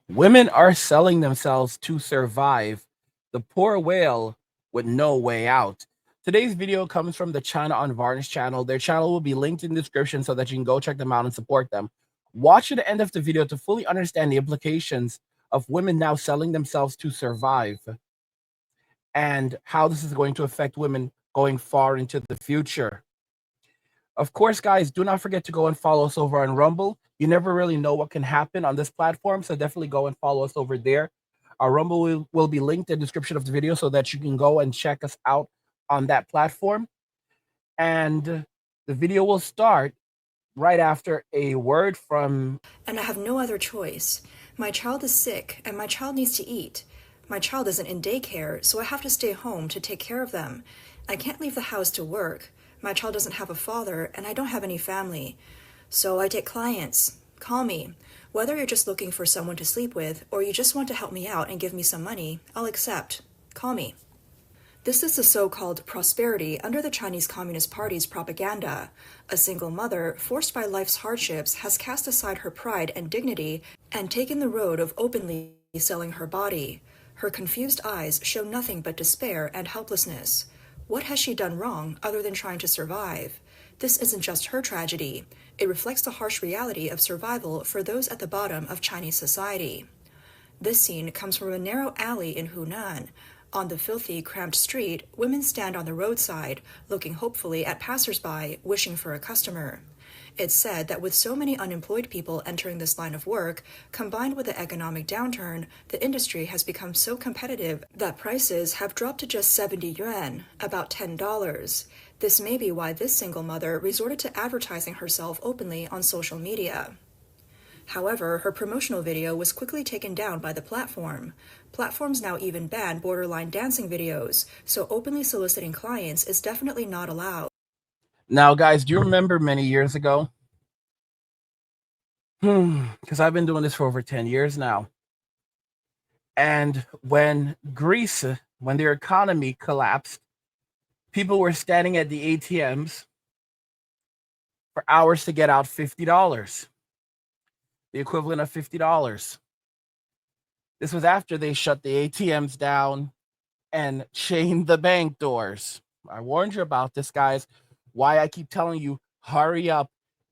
Women are selling themselves to survive. The poor whale with no way out. Today's video comes from the China Unvarnished channel. Their channel will be linked in the description so that you can go check them out and support them. Watch to the end of the video to fully understand the implications of women now selling themselves to survive and how this is going to affect women going far into the future. Of course, guys, do not forget to go and follow us over on Rumble. You never really know what can happen on this platform, so definitely go and follow us over there. Our Rumble will be linked in the description of the video so that you can go and check us out on that platform. And the video will start right after a word from... And I have no other choice. My child is sick, and my child needs to eat. My child isn't in daycare, so I have to stay home to take care of them. I can't leave the house to work. My child doesn't have a father, and I don't have any family. So I take clients. Call me. Whether you're just looking for someone to sleep with, or you just want to help me out and give me some money, I'll accept. Call me. This is the so-called prosperity under the Chinese Communist Party's propaganda. A single mother, forced by life's hardships, has cast aside her pride and dignity and taken the road of openly selling her body. Her confused eyes show nothing but despair and helplessness. What has she done wrong other than trying to survive? This isn't just her tragedy. It reflects the harsh reality of survival for those at the bottom of Chinese society. This scene comes from a narrow alley in Hunan. On the filthy, cramped street, women stand on the roadside, looking hopefully at passersby, wishing for a customer. It's said that with so many unemployed people entering this line of work, combined with the economic downturn, the industry has become so competitive that prices have dropped to just 70 yuan, about $10. This may be why this single mother resorted to advertising herself openly on social media. However, her promotional video was quickly taken down by the platform. Platforms now even ban borderline dancing videos, so openly soliciting clients is definitely not allowed. Now, guys, do you remember many years ago? Because I've been doing this for over 10 years now. And when Greece, when their economy collapsed, people were standing at the ATMs for hours to get out $50, the equivalent of $50. This was after they shut the ATMs down and chained the bank doors. I warned you about this, guys. Why I keep telling you, hurry up,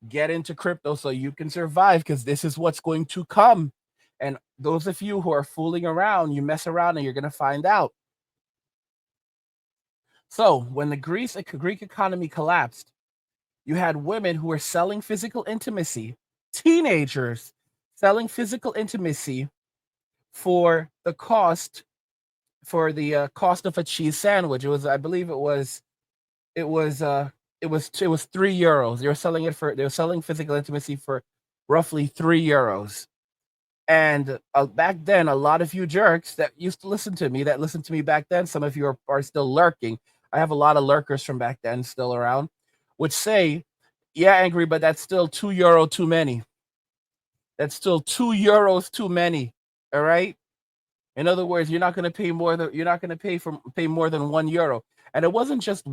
get into crypto so you can survive, because this is what's going to come. And those of you who are fooling around, you mess around and you're going to find out. So when the Greek economy collapsed, you had women who were selling physical intimacy, teenagers selling physical intimacy for the cost of a cheese sandwich. It was, I believe it was €3. They were selling physical intimacy for roughly €3. And back then, a lot of you jerks that used to listen to me, back then, some of you are still lurking. I have a lot of lurkers from back then still around, would say, yeah, Angry, but that's still €2 too many. That's still €2 too many. All right. In other words, you're not going to pay more than more than €1. And it wasn't just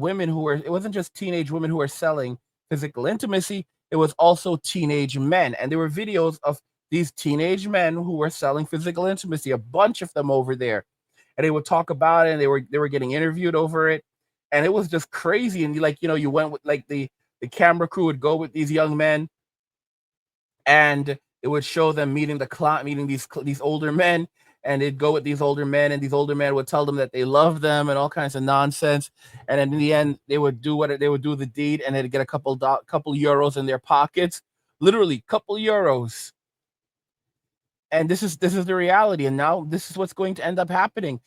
teenage women who were selling physical intimacy. It was also teenage men. And there were videos of these teenage men who were selling physical intimacy, a bunch of them over there. And they would talk about it, and they were getting interviewed over it. And it was just crazy. And you went with the camera crew would go with these young men, and it would show them meeting these older men, and they'd go with these older men, and these older men would tell them that they love them and all kinds of nonsense. And then in the end, they would do the deed, and they'd get a couple euros in their pockets, literally couple euros. And this is the reality. And now this is what's going to end up happening.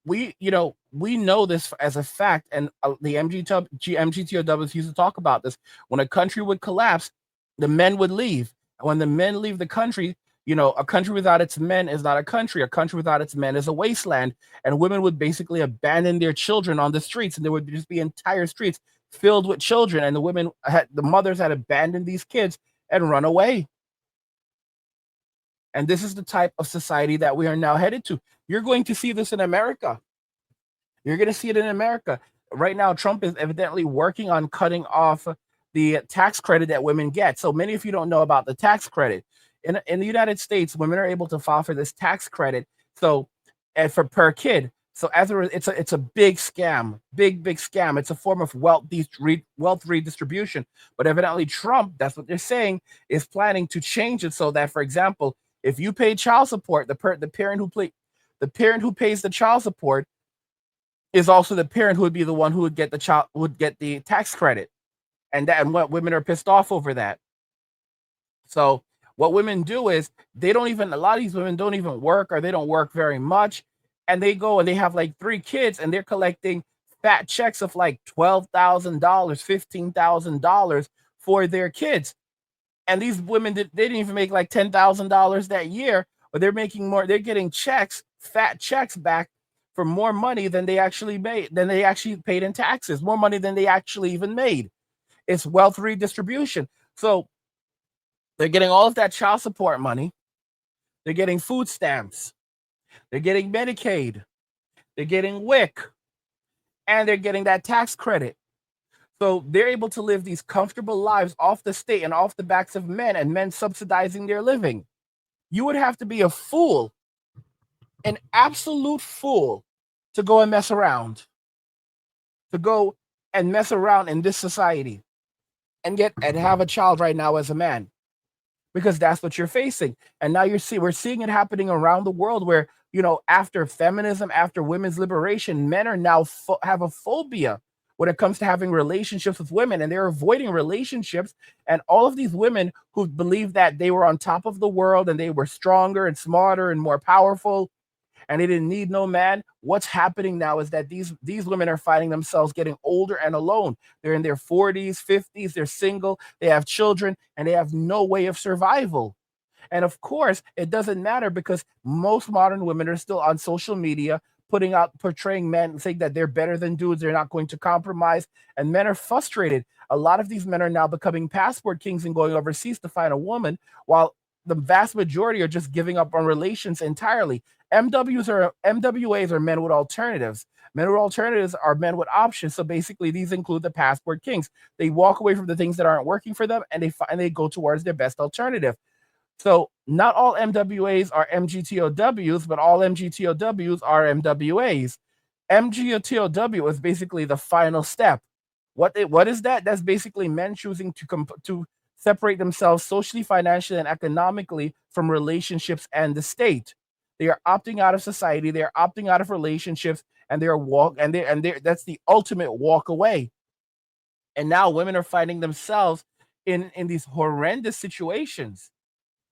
We know this as a fact, and the MGTOW used to talk about this. When a country would collapse, the men would leave. When the men leave the country, a country without its men is not a country. A country without its men is a wasteland. And women would basically abandon their children on the streets, and there would just be entire streets filled with children. And the mothers had abandoned these kids and run away. And this is the type of society that we are now headed to. You're going to see this in America. You're going to see it in America. Right now, Trump is evidently working on cutting off the tax credit that women get. So many of you don't know about the tax credit. in the United States, women are able to file for this tax credit. So, and for per kid. So it's a big scam, big scam. It's a form of wealth redistribution. But evidently, Trump, that's what they're saying, is planning to change it so that, for example, if you pay child support, the parent who pays the child support is also the parent who would be the one who would get the tax credit, and what women are pissed off over that. So what women do is they don't even a lot of these women don't even work, or they don't work very much, and they go and they have like 3 kids, and they're collecting fat checks of like $12,000, $15,000 for their kids. And these women they didn't even make like $10,000 that year, but they're making more. They're getting checks, fat checks back for more money than they actually paid in taxes, more money than they actually even made. It's wealth redistribution. So they're getting all of that child support money. They're getting food stamps. They're getting Medicaid. They're getting WIC. And they're getting that tax credit. So they're able to live these comfortable lives off the state and off the backs of men, and men subsidizing their living. You would have to be a fool, an absolute fool, to go and mess around, in this society and have a child right now as a man, because that's what you're facing. And now we're seeing it happening around the world where, after feminism, after women's liberation, men are now have a phobia when it comes to having relationships with women, and they're avoiding relationships. And all of these women who believe that they were on top of the world and they were stronger and smarter and more powerful, and they didn't need no man. What's happening now is that these women are finding themselves getting older and alone. They're in their 40s, 50s, they're single, they have children, and they have no way of survival. And of course, it doesn't matter, because most modern women are still on social media portraying men, saying that they're better than dudes, they're not going to compromise, and men are frustrated. A lot of these men are now becoming passport kings and going overseas to find a woman, while the vast majority are just giving up on relations entirely. MWAs are men with alternatives. Men with alternatives are men with options. So basically, these include the passport kings. They walk away from the things that aren't working for them, and they go towards their best alternative. So not all MWAs are MGTOWs, but all MGTOWs are MWAs. MGTOW is basically the final step. What is that? That's basically men choosing to separate themselves socially, financially, and economically from relationships and the state. They are opting out of society. They are opting out of relationships, and that's the ultimate walk away. And now women are finding themselves in these horrendous situations.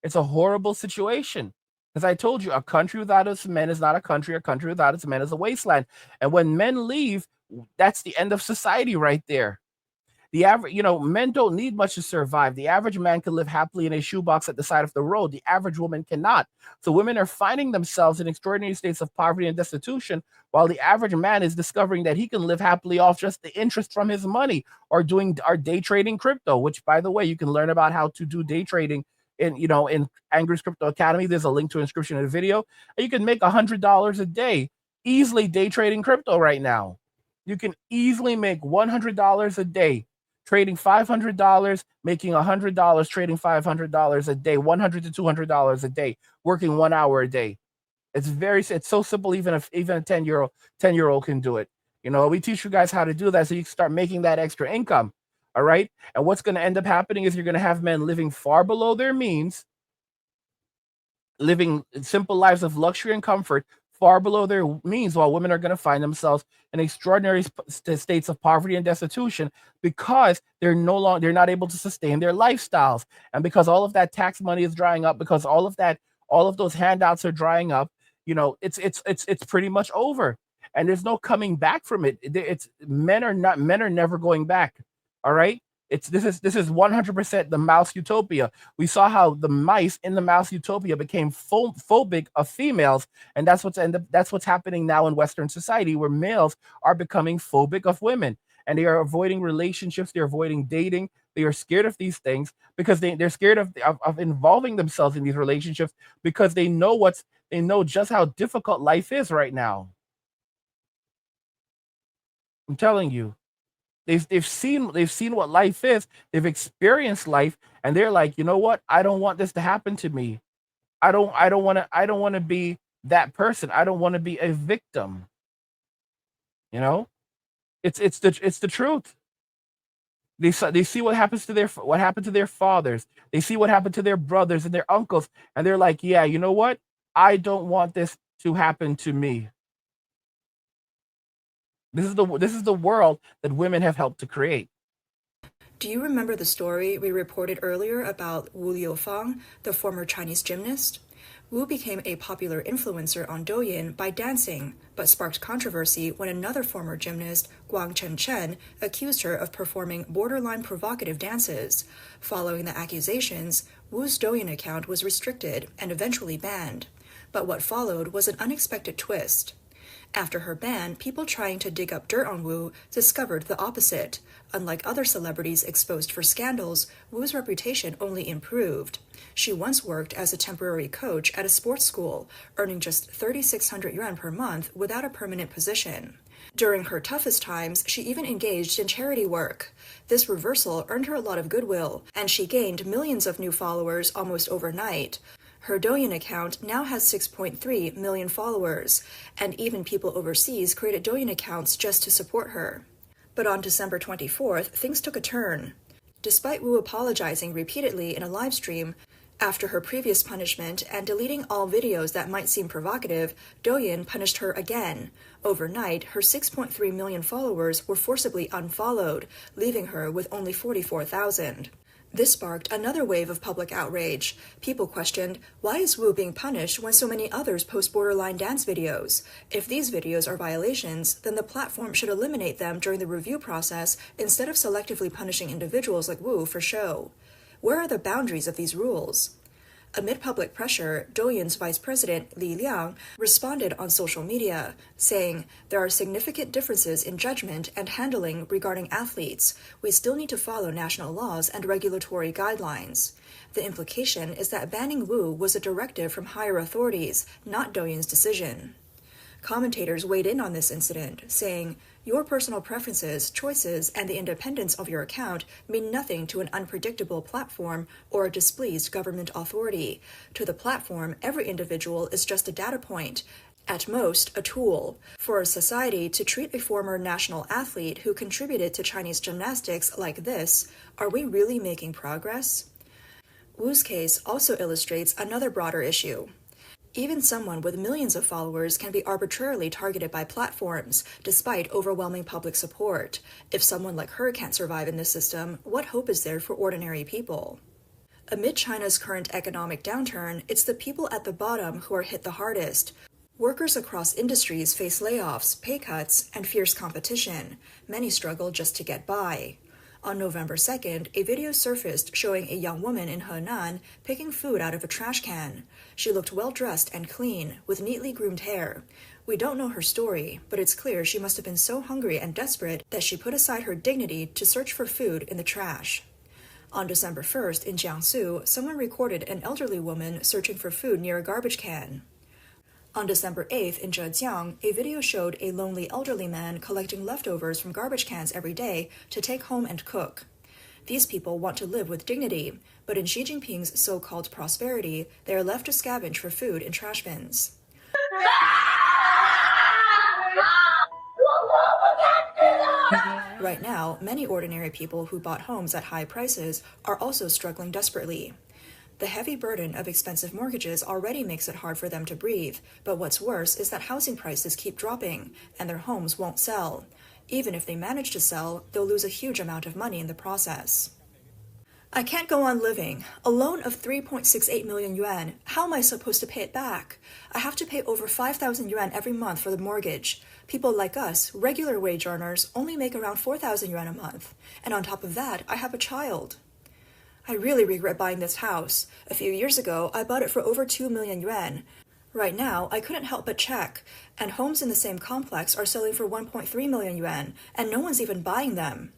It's a horrible situation. As I told you, a country without its men is not a country. A country without its men is a wasteland. And when men leave, that's the end of society right there. The average, men don't need much to survive. The average man can live happily in a shoebox at the side of the road. The average woman cannot. So women are finding themselves in extraordinary states of poverty and destitution, while the average man is discovering that he can live happily off just the interest from his money, or day trading crypto, which, by the way, you can learn about how to do day trading in Angry's Crypto Academy. There's a link to inscription in the video. And you can make $100 a day easily day trading crypto right now. You can easily make $100 a day trading $500, making $100 trading $500 a day, $100 to $200 a day, working 1 hour a day. It's so simple. Even a 10-year-old can do it. We teach you guys how to do that so you can start making that extra income. All right. And what's going to end up happening is you're going to have men living far below their means, living simple lives of luxury and comfort, far below their means, while women are going to find themselves in extraordinary states of poverty and destitution, because they're not able to sustain their lifestyles, and because all of that tax money is drying up, because all of those handouts are drying up. It's pretty much over, and there's no coming back from it. Men are never going back. All right. This is 100% the mouse utopia. We saw how the mice in the mouse utopia became phobic of females, and that's what's happening now in Western society, where males are becoming phobic of women, and they are avoiding relationships. They're avoiding dating. They are scared of these things because they're scared of involving themselves in these relationships, because they know just how difficult life is right now. I'm telling you. They've seen what life is. They've experienced life, and they're like, you know what? I don't want this to happen to me. I don't want to be that person. I don't want to be a victim. You know, it's the truth. They see what happened to their fathers. They see what happened to their brothers and their uncles, and they're like, yeah, you know what? I don't want this to happen to me. This is the world that women have helped to create. Do you remember the story we reported earlier about Wu Liufang, the former Chinese gymnast? Wu became a popular influencer on Douyin by dancing, but sparked controversy when another former gymnast, Guang Chen, accused her of performing borderline provocative dances. Following the accusations, Wu's Douyin account was restricted and eventually banned. But what followed was an unexpected twist. After her ban, people trying to dig up dirt on Wu discovered the opposite. Unlike other celebrities exposed for scandals, Wu's reputation only improved. She once worked as a temporary coach at a sports school, earning just 3,600 yuan per month without a permanent position. During her toughest times, she even engaged in charity work. This reversal earned her a lot of goodwill, and she gained millions of new followers almost overnight. Her Douyin account now has 6.3 million followers, and even people overseas created Douyin accounts just to support her. But on December 24th, things took a turn. Despite Wu apologizing repeatedly in a live stream, after her previous punishment and deleting all videos that might seem provocative, Douyin punished her again. Overnight, her 6.3 million followers were forcibly unfollowed, leaving her with only 44,000. This sparked another wave of public outrage. People questioned, why is Wu being punished when so many others post borderline dance videos? If these videos are violations, then the platform should eliminate them during the review process instead of selectively punishing individuals like Wu for show. Where are the boundaries of these rules? Amid public pressure, Douyin's vice president, Li Liang, responded on social media, saying, there are significant differences in judgment and handling regarding athletes. We still need to follow national laws and regulatory guidelines. The implication is that banning Wu was a directive from higher authorities, not Douyin's decision. Commentators weighed in on this incident, saying, your personal preferences, choices, and the independence of your account mean nothing to an unpredictable platform or a displeased government authority. To the platform, every individual is just a data point, at most a tool. For a society to treat a former national athlete who contributed to Chinese gymnastics like this, are we really making progress? Wu's case also illustrates another broader issue. Even someone with millions of followers can be arbitrarily targeted by platforms, despite overwhelming public support. If someone like her can't survive in this system, what hope is there for ordinary people? Amid China's current economic downturn, it's the people at the bottom who are hit the hardest. Workers across industries face layoffs, pay cuts, and fierce competition. Many struggle just to get by. On November 2nd, a video surfaced showing a young woman in Henan picking food out of a trash can. She looked well-dressed and clean, with neatly groomed hair. We don't know her story, but it's clear she must have been so hungry and desperate that she put aside her dignity to search for food in the trash. On December 1st, in Jiangsu, someone recorded an elderly woman searching for food near a garbage can. On December 8th, in Zhejiang, a video showed a lonely elderly man collecting leftovers from garbage cans every day to take home and cook. These people want to live with dignity, but in Xi Jinping's so-called prosperity, they are left to scavenge for food in trash bins. Right now, many ordinary people who bought homes at high prices are also struggling desperately. The heavy burden of expensive mortgages already makes it hard for them to breathe, but what's worse is that housing prices keep dropping, and their homes won't sell. Even if they manage to sell, they'll lose a huge amount of money in the process. I can't go on living. A loan of 3.68 million yuan. How am I supposed to pay it back? I have to pay over 5,000 yuan every month for the mortgage. People like us, regular wage earners, only make around 4,000 yuan a month. And on top of that, I have a child. I really regret buying this house. A few years ago, I bought it for over 2 million yuan. Right now, I couldn't help but check, and homes in the same complex are selling for 1.3 million yuan, and no one's even buying them.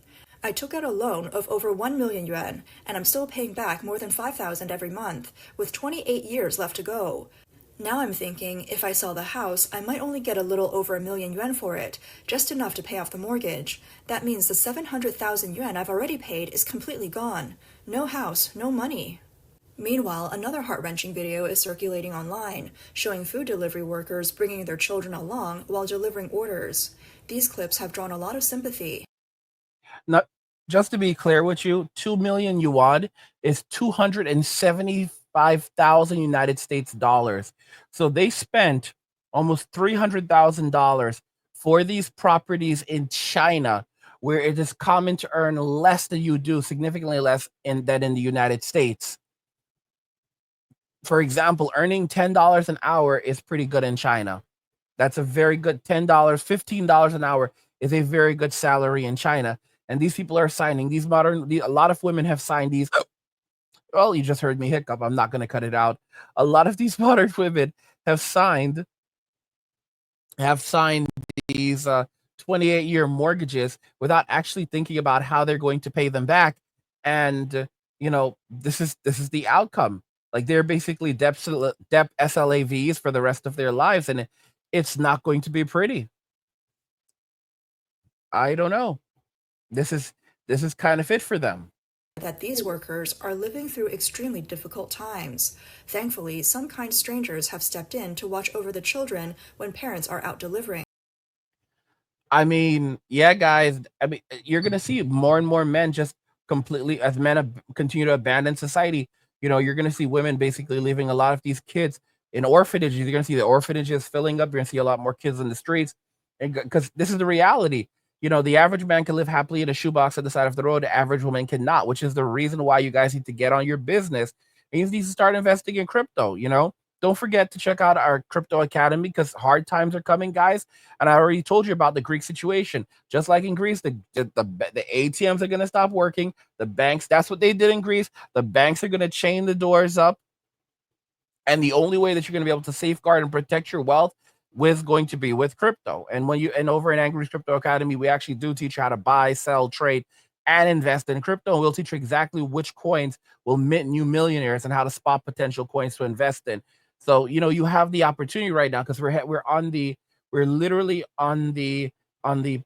I took out a loan of over 1 million yuan, and I'm still paying back more than 5,000 every month, with 28 years left to go. Now I'm thinking, if I sell the house, I might only get a little over a 1,000,000 yuan for it, just enough to pay off the mortgage. That means the 700,000 yuan I've already paid is completely gone. No house, no money. Meanwhile, another heart-wrenching video is circulating online, showing food delivery workers bringing their children along while delivering orders. These clips have drawn a lot of sympathy. Not just to be clear with you, 2 million yuan is 275,000 United States dollars. So they spent almost $300,000 for these properties in China, where it is common to earn less than you do, significantly less than in the United States. For example, earning $10 an hour is pretty good in China. That's a very good $10, $15 an hour is a very good salary in China. And these people are signing a lot of women have signed these. Well, you just heard me hiccup. I'm not going to cut it out. A lot of these modern women have signed these 28-year mortgages without actually thinking about how they're going to pay them back. And this is the outcome. Like, they're basically debt SLAVs for the rest of their lives, and it's not going to be pretty. I don't know. This is kind of it for them. That these workers are living through extremely difficult times. Thankfully, some kind strangers have stepped in to watch over the children when parents are out delivering. I mean, yeah, guys. I mean, you're gonna see more and more men just completely, as men continue to abandon society. You're gonna see women basically leaving a lot of these kids in orphanages. You're gonna see the orphanages filling up. You're gonna see a lot more kids in the streets, and because this is the reality. The average man can live happily in a shoebox at the side of the road. The average woman cannot, which is the reason why you guys need to get on your business and you need to start investing in crypto. Don't forget to check out our crypto academy, because hard times are coming, guys. And I already told you about the Greek situation. Just like in Greece, the ATMs are going to stop working. The banks, that's what they did in Greece. The banks are going to chain the doors up. And the only way that you're going to be able to safeguard and protect your wealth was going to be with crypto. And over in Angry's Crypto Academy, we actually do teach you how to buy, sell, trade, and invest in crypto. And we'll teach you exactly which coins will mint new millionaires and how to spot potential coins to invest in. So, you have the opportunity right now, because we're literally on the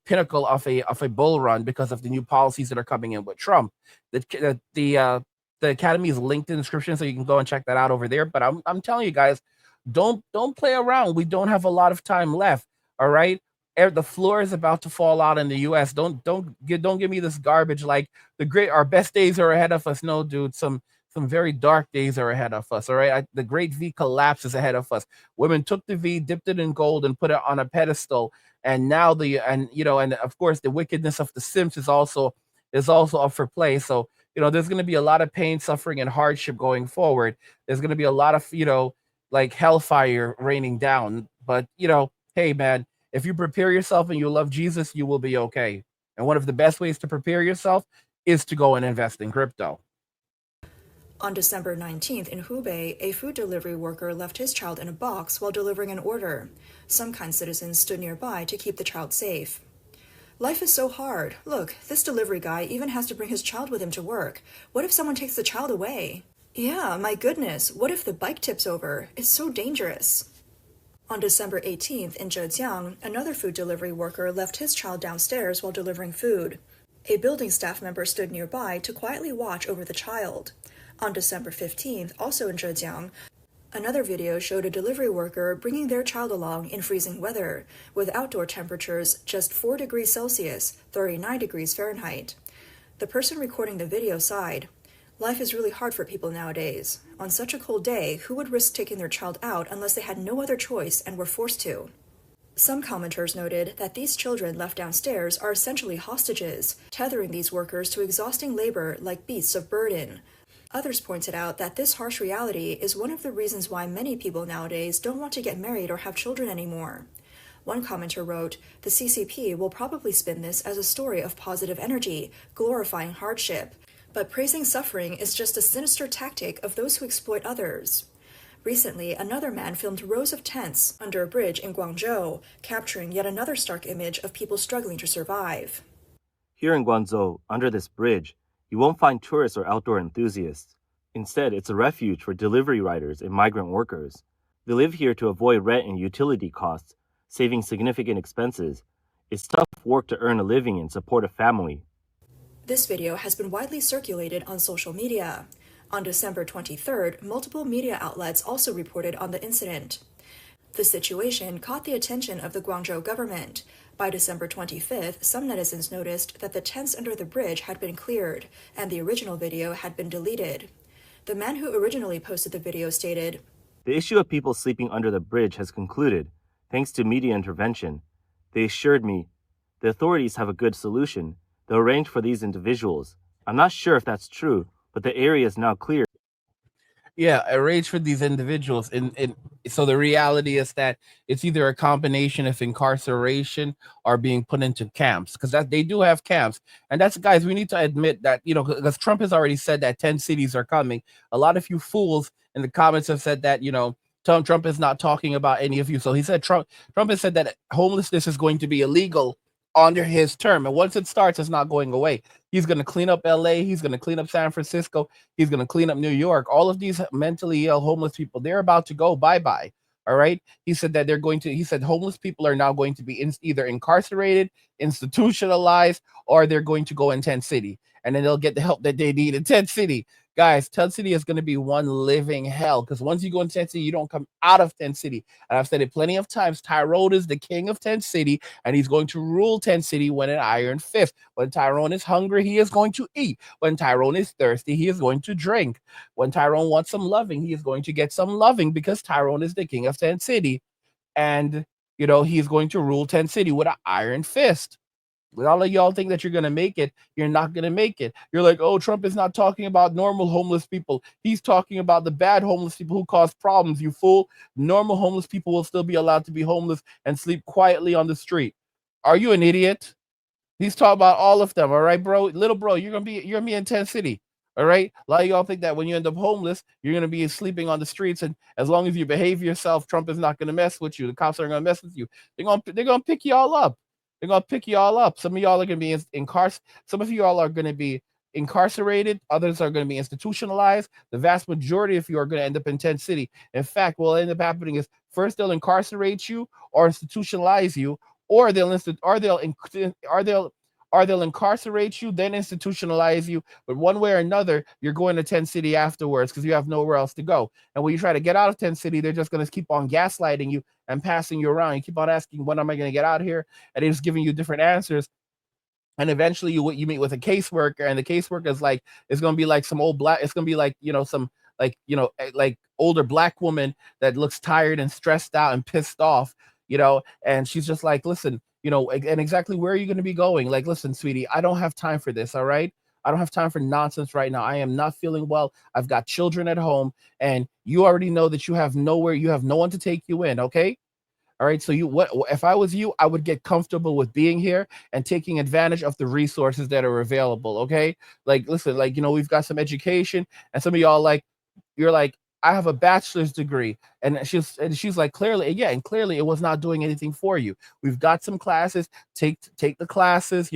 pinnacle of a bull run because of the new policies that are coming in with Trump. The academy is linked in the description, so you can go and check that out over there. But I'm telling you guys, don't play around. We don't have a lot of time left. All right. The floor is about to fall out in the US. Don't give me this garbage like our best days are ahead of us. No, dude, some very dark days are ahead of us. All right. The great V collapse is ahead of us. Women took the V, dipped it in gold, and put it on a pedestal. And now and of course the wickedness of the Sims is also up for play. So there's going to be a lot of pain, suffering, and hardship going forward. There's going to be a lot of like hellfire raining down. But hey man, if you prepare yourself and you love Jesus, you will be okay. And one of the best ways to prepare yourself is to go and invest in crypto. On December 19th in Hubei, a food delivery worker left his child in a box while delivering an order. Some kind citizens stood nearby to keep the child safe. Life is so hard. Look, this delivery guy even has to bring his child with him to work. What if someone takes the child away? Yeah, my goodness, what if the bike tips over? It's so dangerous. On December 18th in Zhejiang, another food delivery worker left his child downstairs while delivering food. A building staff member stood nearby to quietly watch over the child. On December 15th, also in Zhejiang, another video showed a delivery worker bringing their child along in freezing weather, with outdoor temperatures just 4 degrees Celsius, 39 degrees Fahrenheit. The person recording the video sighed. Life is really hard for people nowadays. On such a cold day, who would risk taking their child out unless they had no other choice and were forced to? Some commenters noted that these children left downstairs are essentially hostages, tethering these workers to exhausting labor like beasts of burden. Others pointed out that this harsh reality is one of the reasons why many people nowadays don't want to get married or have children anymore. One commenter wrote, "The CCP will probably spin this as a story of positive energy, glorifying hardship. But praising suffering is just a sinister tactic of those who exploit others." Recently, another man filmed rows of tents under a bridge in Guangzhou, capturing yet another stark image of people struggling to survive. Here in Guangzhou, under this bridge, you won't find tourists or outdoor enthusiasts. Instead, it's a refuge for delivery riders and migrant workers. They live here to avoid rent and utility costs, saving significant expenses. It's tough work to earn a living and support a family. This video has been widely circulated on social media. On December 23rd, multiple media outlets also reported on the incident. The situation caught the attention of the Guangzhou government. By December 25th, some netizens noticed that the tents under the bridge had been cleared, and the original video had been deleted. The man who originally posted the video stated, The issue of people sleeping under the bridge has concluded, thanks to media intervention. They assured me, the authorities have a good solution. They'll arrange for these individuals. I'm not sure if that's true, but the area is now clear. Yeah, arrange for these individuals. And so the reality is that it's either a combination of incarceration or being put into camps, because that they do have camps. And that's, guys, we need to admit that, because Trump has already said that 10 cities are coming. A lot of you fools in the comments have said that, Trump is not talking about any of you. So he said Trump has said that homelessness is going to be illegal under his term. And once it starts, it's not going away. He's going to clean up LA. He's going to clean up San Francisco. He's going to clean up New York. All of these mentally ill homeless people, they're about to go bye-bye. All right. He said that he said homeless people are now going to be either incarcerated, institutionalized, or they're going to go in tent city. And then they'll get the help that they need in tent city. Guys, tent city is going to be one living hell, because once you go in tent city, you don't come out of tent city. And I've said it plenty of times. Tyrone is the king of tent city, and he's going to rule tent city when an iron fist. When Tyrone is hungry, he is going to eat. When Tyrone is thirsty, he is going to drink. When Tyrone wants some loving, he is going to get some loving, because Tyrone is the king of tent city. And, he's going to rule tent city with an iron fist. With all of y'all think that you're going to make it, you're not going to make it. You're like, oh, Trump is not talking about normal homeless people. He's talking about the bad homeless people who cause problems, you fool. Normal homeless people will still be allowed to be homeless and sleep quietly on the street. Are you an idiot? He's talking about all of them, all right, bro? Little bro, you're gonna be in tent city. All right. A lot of y'all think that when you end up homeless, you're gonna be sleeping on the streets, and as long as you behave yourself, Trump is not gonna mess with you. The cops aren't gonna mess with you. They're gonna pick y'all up. They're gonna pick y'all up. Some of y'all are gonna be incarcerated. Some of y'all are gonna be incarcerated. Others are gonna be institutionalized. The vast majority of you are gonna end up in tent city. In fact, what will end up happening is first they'll incarcerate you or institutionalize you, or they'll incarcerate you, then institutionalize you. But one way or another, you're going to tent city afterwards, because you have nowhere else to go. And when you try to get out of tent city, they're just going to keep on gaslighting you and passing you around. You keep on asking, when am I going to get out of here? And they're just giving you different answers. And eventually you meet with a caseworker, and the caseworker is like, it's going to be like some old black, it's going to be like, some like older black woman that looks tired and stressed out and pissed off, and she's just like, listen, and exactly where are you going to be going? Like, listen, sweetie, I don't have time for this. All right. I don't have time for nonsense right now. I am not feeling well. I've got children at home, and you already know that you have no one to take you in. Okay. All right. So if I was you, I would get comfortable with being here and taking advantage of the resources that are available. Okay. Like, listen, like, we've got some education, and some of y'all, like, you're like, I have a bachelor's degree. And she's like, clearly, yeah, and clearly it was not doing anything for you. We've got some classes, take the classes,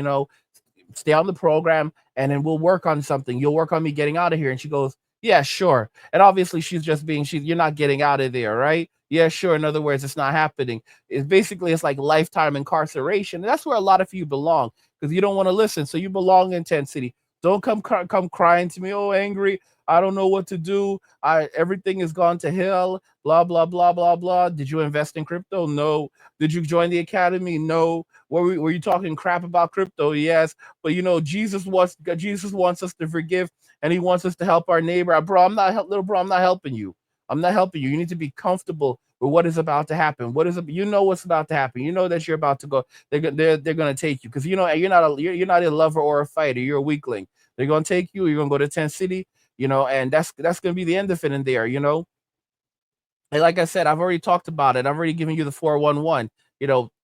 stay on the program, and then we'll work on something. You'll work on me getting out of here. And she goes, yeah, sure. And obviously you're not getting out of there, right? Yeah, sure. In other words, it's not happening. It's like lifetime incarceration. And that's where a lot of you belong, because you don't want to listen. So you belong in tent city. Don't come crying to me, oh, angry. I don't know what to do. Everything has gone to hell. Blah, blah, blah, blah, blah. Did you invest in crypto? No. Did you join the academy? No. Were you talking crap about crypto? Yes. But Jesus wants us to forgive, and he wants us to help our neighbor. Bro, little bro, I'm not helping you. I'm not helping you. You need to be comfortable with what is about to happen. What's about to happen. You know that you're about to go. They're going to take you, because you're not a lover or a fighter. You're a weakling. They're going to take you. You're going to go to tent city. And that's going to be the end of it in there. And like I said, I've already talked about it. I've already given you the 411.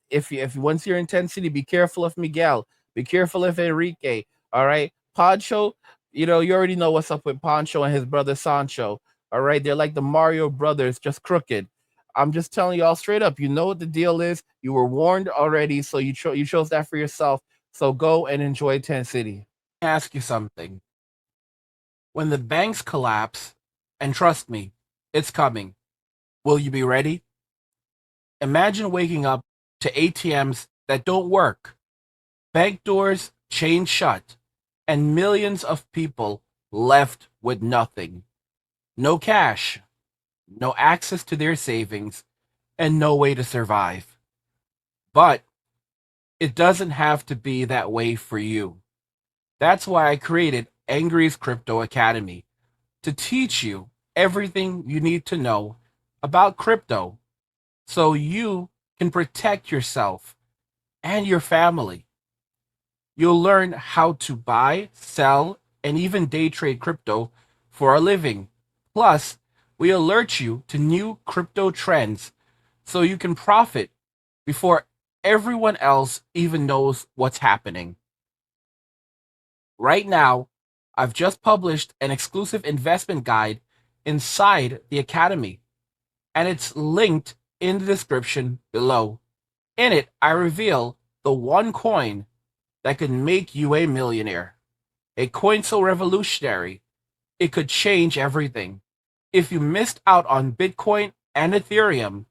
If once you're in tent city, be careful of Miguel. Be careful of Enrique. All right, Pancho. You already know what's up with Pancho and his brother Sancho. All right, they're like the Mario brothers, just crooked. I'm just telling y'all straight up. You know what the deal is. You were warned already, so you chose that for yourself. So go and enjoy tent city. Ask you something. When the banks collapse, and trust me, it's coming. Will you be ready? Imagine waking up to ATMs that don't work, bank doors chained shut, and millions of people left with nothing. No cash, no access to their savings, and no way to survive. But it doesn't have to be that way for you. That's why I created Angry's Crypto Academy to teach you everything you need to know about crypto so you can protect yourself and your family. You'll learn how to buy, sell, and even day trade crypto for a living. Plus, we alert you to new crypto trends so you can profit before everyone else even knows what's happening. Right now, I've just published an exclusive investment guide inside the Academy, and it's linked in the description below. In it, I reveal the one coin that could make you a millionaire. A coin so revolutionary, it could change everything. If you missed out on Bitcoin and Ethereum,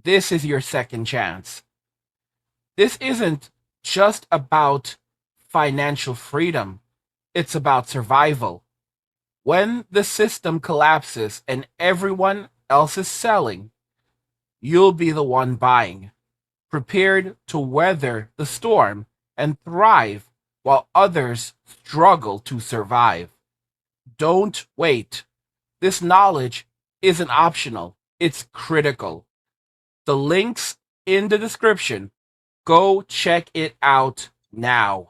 this is your second chance. This isn't just about financial freedom, it's about survival. When the system collapses and everyone else is selling, you'll be the one buying, prepared to weather the storm and thrive while others struggle to survive. Don't wait. This knowledge isn't optional, it's critical. The link's in the description. Go check it out now.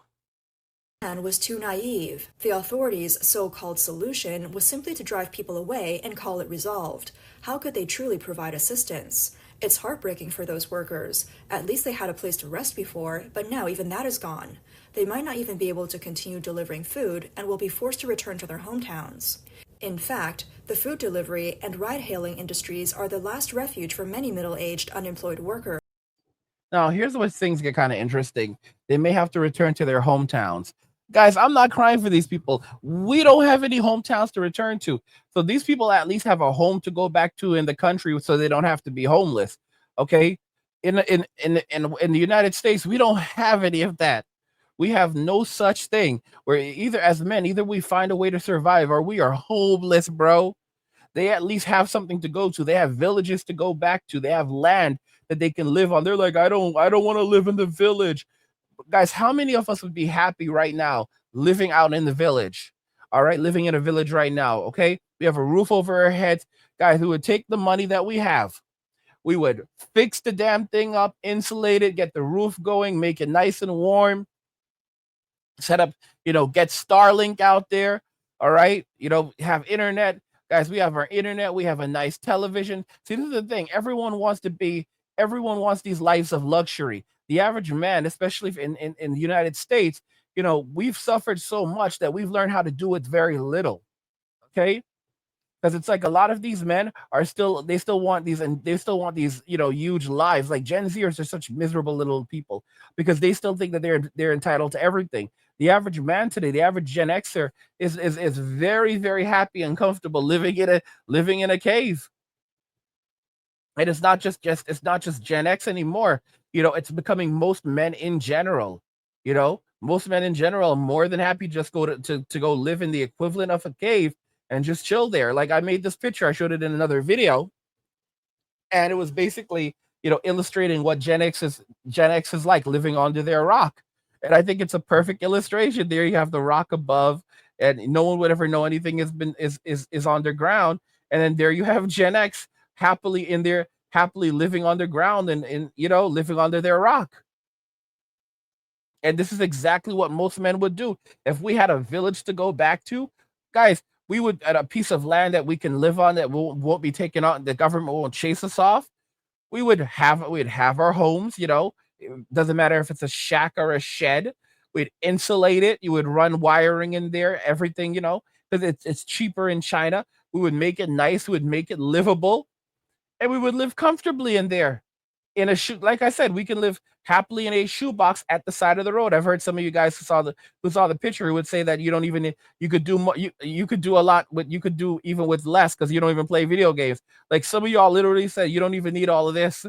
Man was too naive. The authorities' so-called solution was simply to drive people away and call it resolved. How could they truly provide assistance? It's heartbreaking for those workers. At least they had a place to rest before, but now even that is gone. They might not even be able to continue delivering food and will be forced to return to their hometowns. In fact, the food delivery and ride-hailing industries are the last refuge for many middle-aged unemployed workers. Now, here's where things get kind of interesting. They may have to return to their hometowns. Guys, I'm not crying for these people. We don't have any hometowns to return to. So these people at least have a home to go back to in the country so they don't have to be homeless. Okay? In the United States, we don't have any of that. We have no such thing where either as men, either we find a way to survive or we are homeless, bro. They at least have something to go to. They have villages to go back to. They have land that they can live on. They're like, I don't want to live in the village. Guys, how many of us would be happy right now living out in the village? All right, living in a village right now. Okay, we have a roof over our heads. Guys, who would take the money that we have, we would fix the damn thing up, insulate it, get the roof going, make it nice and warm, set up, get Starlink out there. All right, have internet. Guys, we have our internet, we have a nice television. See, this is the thing. Everyone wants these lives of luxury. The average man, especially in the United States, we've suffered so much that we've learned how to do with very little. Okay, because it's like a lot of these men are still they still want these and they still want these huge lives. Like Gen Zers are such miserable little people because they still think that they're entitled to everything. The average man today, the average Gen Xer is very, very happy and comfortable living in a cave. And it's not just Gen X anymore. It's becoming most men in general. Most men in general are more than happy just go to go live in the equivalent of a cave and just chill there. Like I made this picture, I showed it in another video, and it was basically illustrating what Gen X is like living under their rock. And I think it's a perfect illustration. There you have the rock above, and no one would ever know anything is underground. And then there you have Gen X happily living underground and living under their rock. And this is exactly what most men would do. If we had a village to go back to, guys, we would at a piece of land that we can live on that won't be taken out, the government won't chase us off. We'd have our homes, It doesn't matter if it's a shack or a shed. We'd insulate it. You would run wiring in there, everything, because it's cheaper in China. We would make it nice, we would make it livable, and we would live comfortably in there. in a shoe, like I said, we can live happily in a shoebox at the side of the road. I've heard some of you guys who saw the picture who would say that you don't even you could do more, you could do a lot with you could do even with less because you don't even play video games. Like some of y'all literally said you don't even need all of this.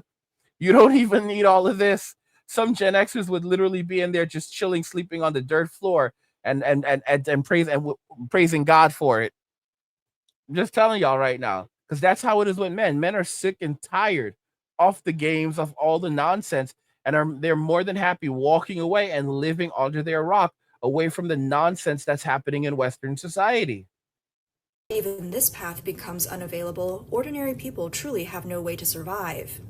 You don't even need all of this. Some Gen Xers would literally be in there just chilling, sleeping on the dirt floor and praising God for it. I'm just telling y'all right now, because that's how it is with men. Men are sick and tired of the games, of all the nonsense, and they're more than happy walking away and living under their rock, away from the nonsense that's happening in Western society. Even this path becomes unavailable, ordinary people truly have no way to survive.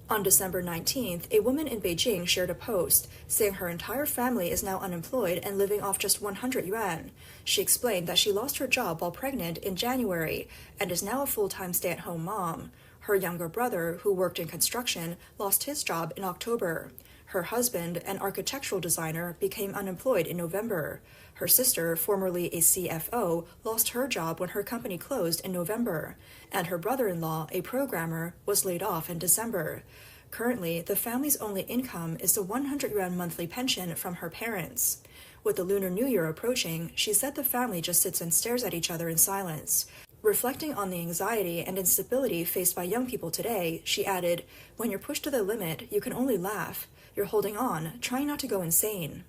On December 19th, a woman in Beijing shared a post saying her entire family is now unemployed and living off just 100 yuan. She explained that she lost her job while pregnant in January and is now a full-time stay-at-home mom. Her younger brother, who worked in construction, lost his job in October. Her husband, an architectural designer, became unemployed in November. Her sister, formerly a CFO, lost her job when her company closed in November. And her brother-in-law, a programmer, was laid off in December. Currently, the family's only income is the 100 yuan monthly pension from her parents. With the Lunar New Year approaching, she said the family just sits and stares at each other in silence. Reflecting on the anxiety and instability faced by young people today, she added, "When you're pushed to the limit, you can only laugh. You're holding on, trying not to go insane."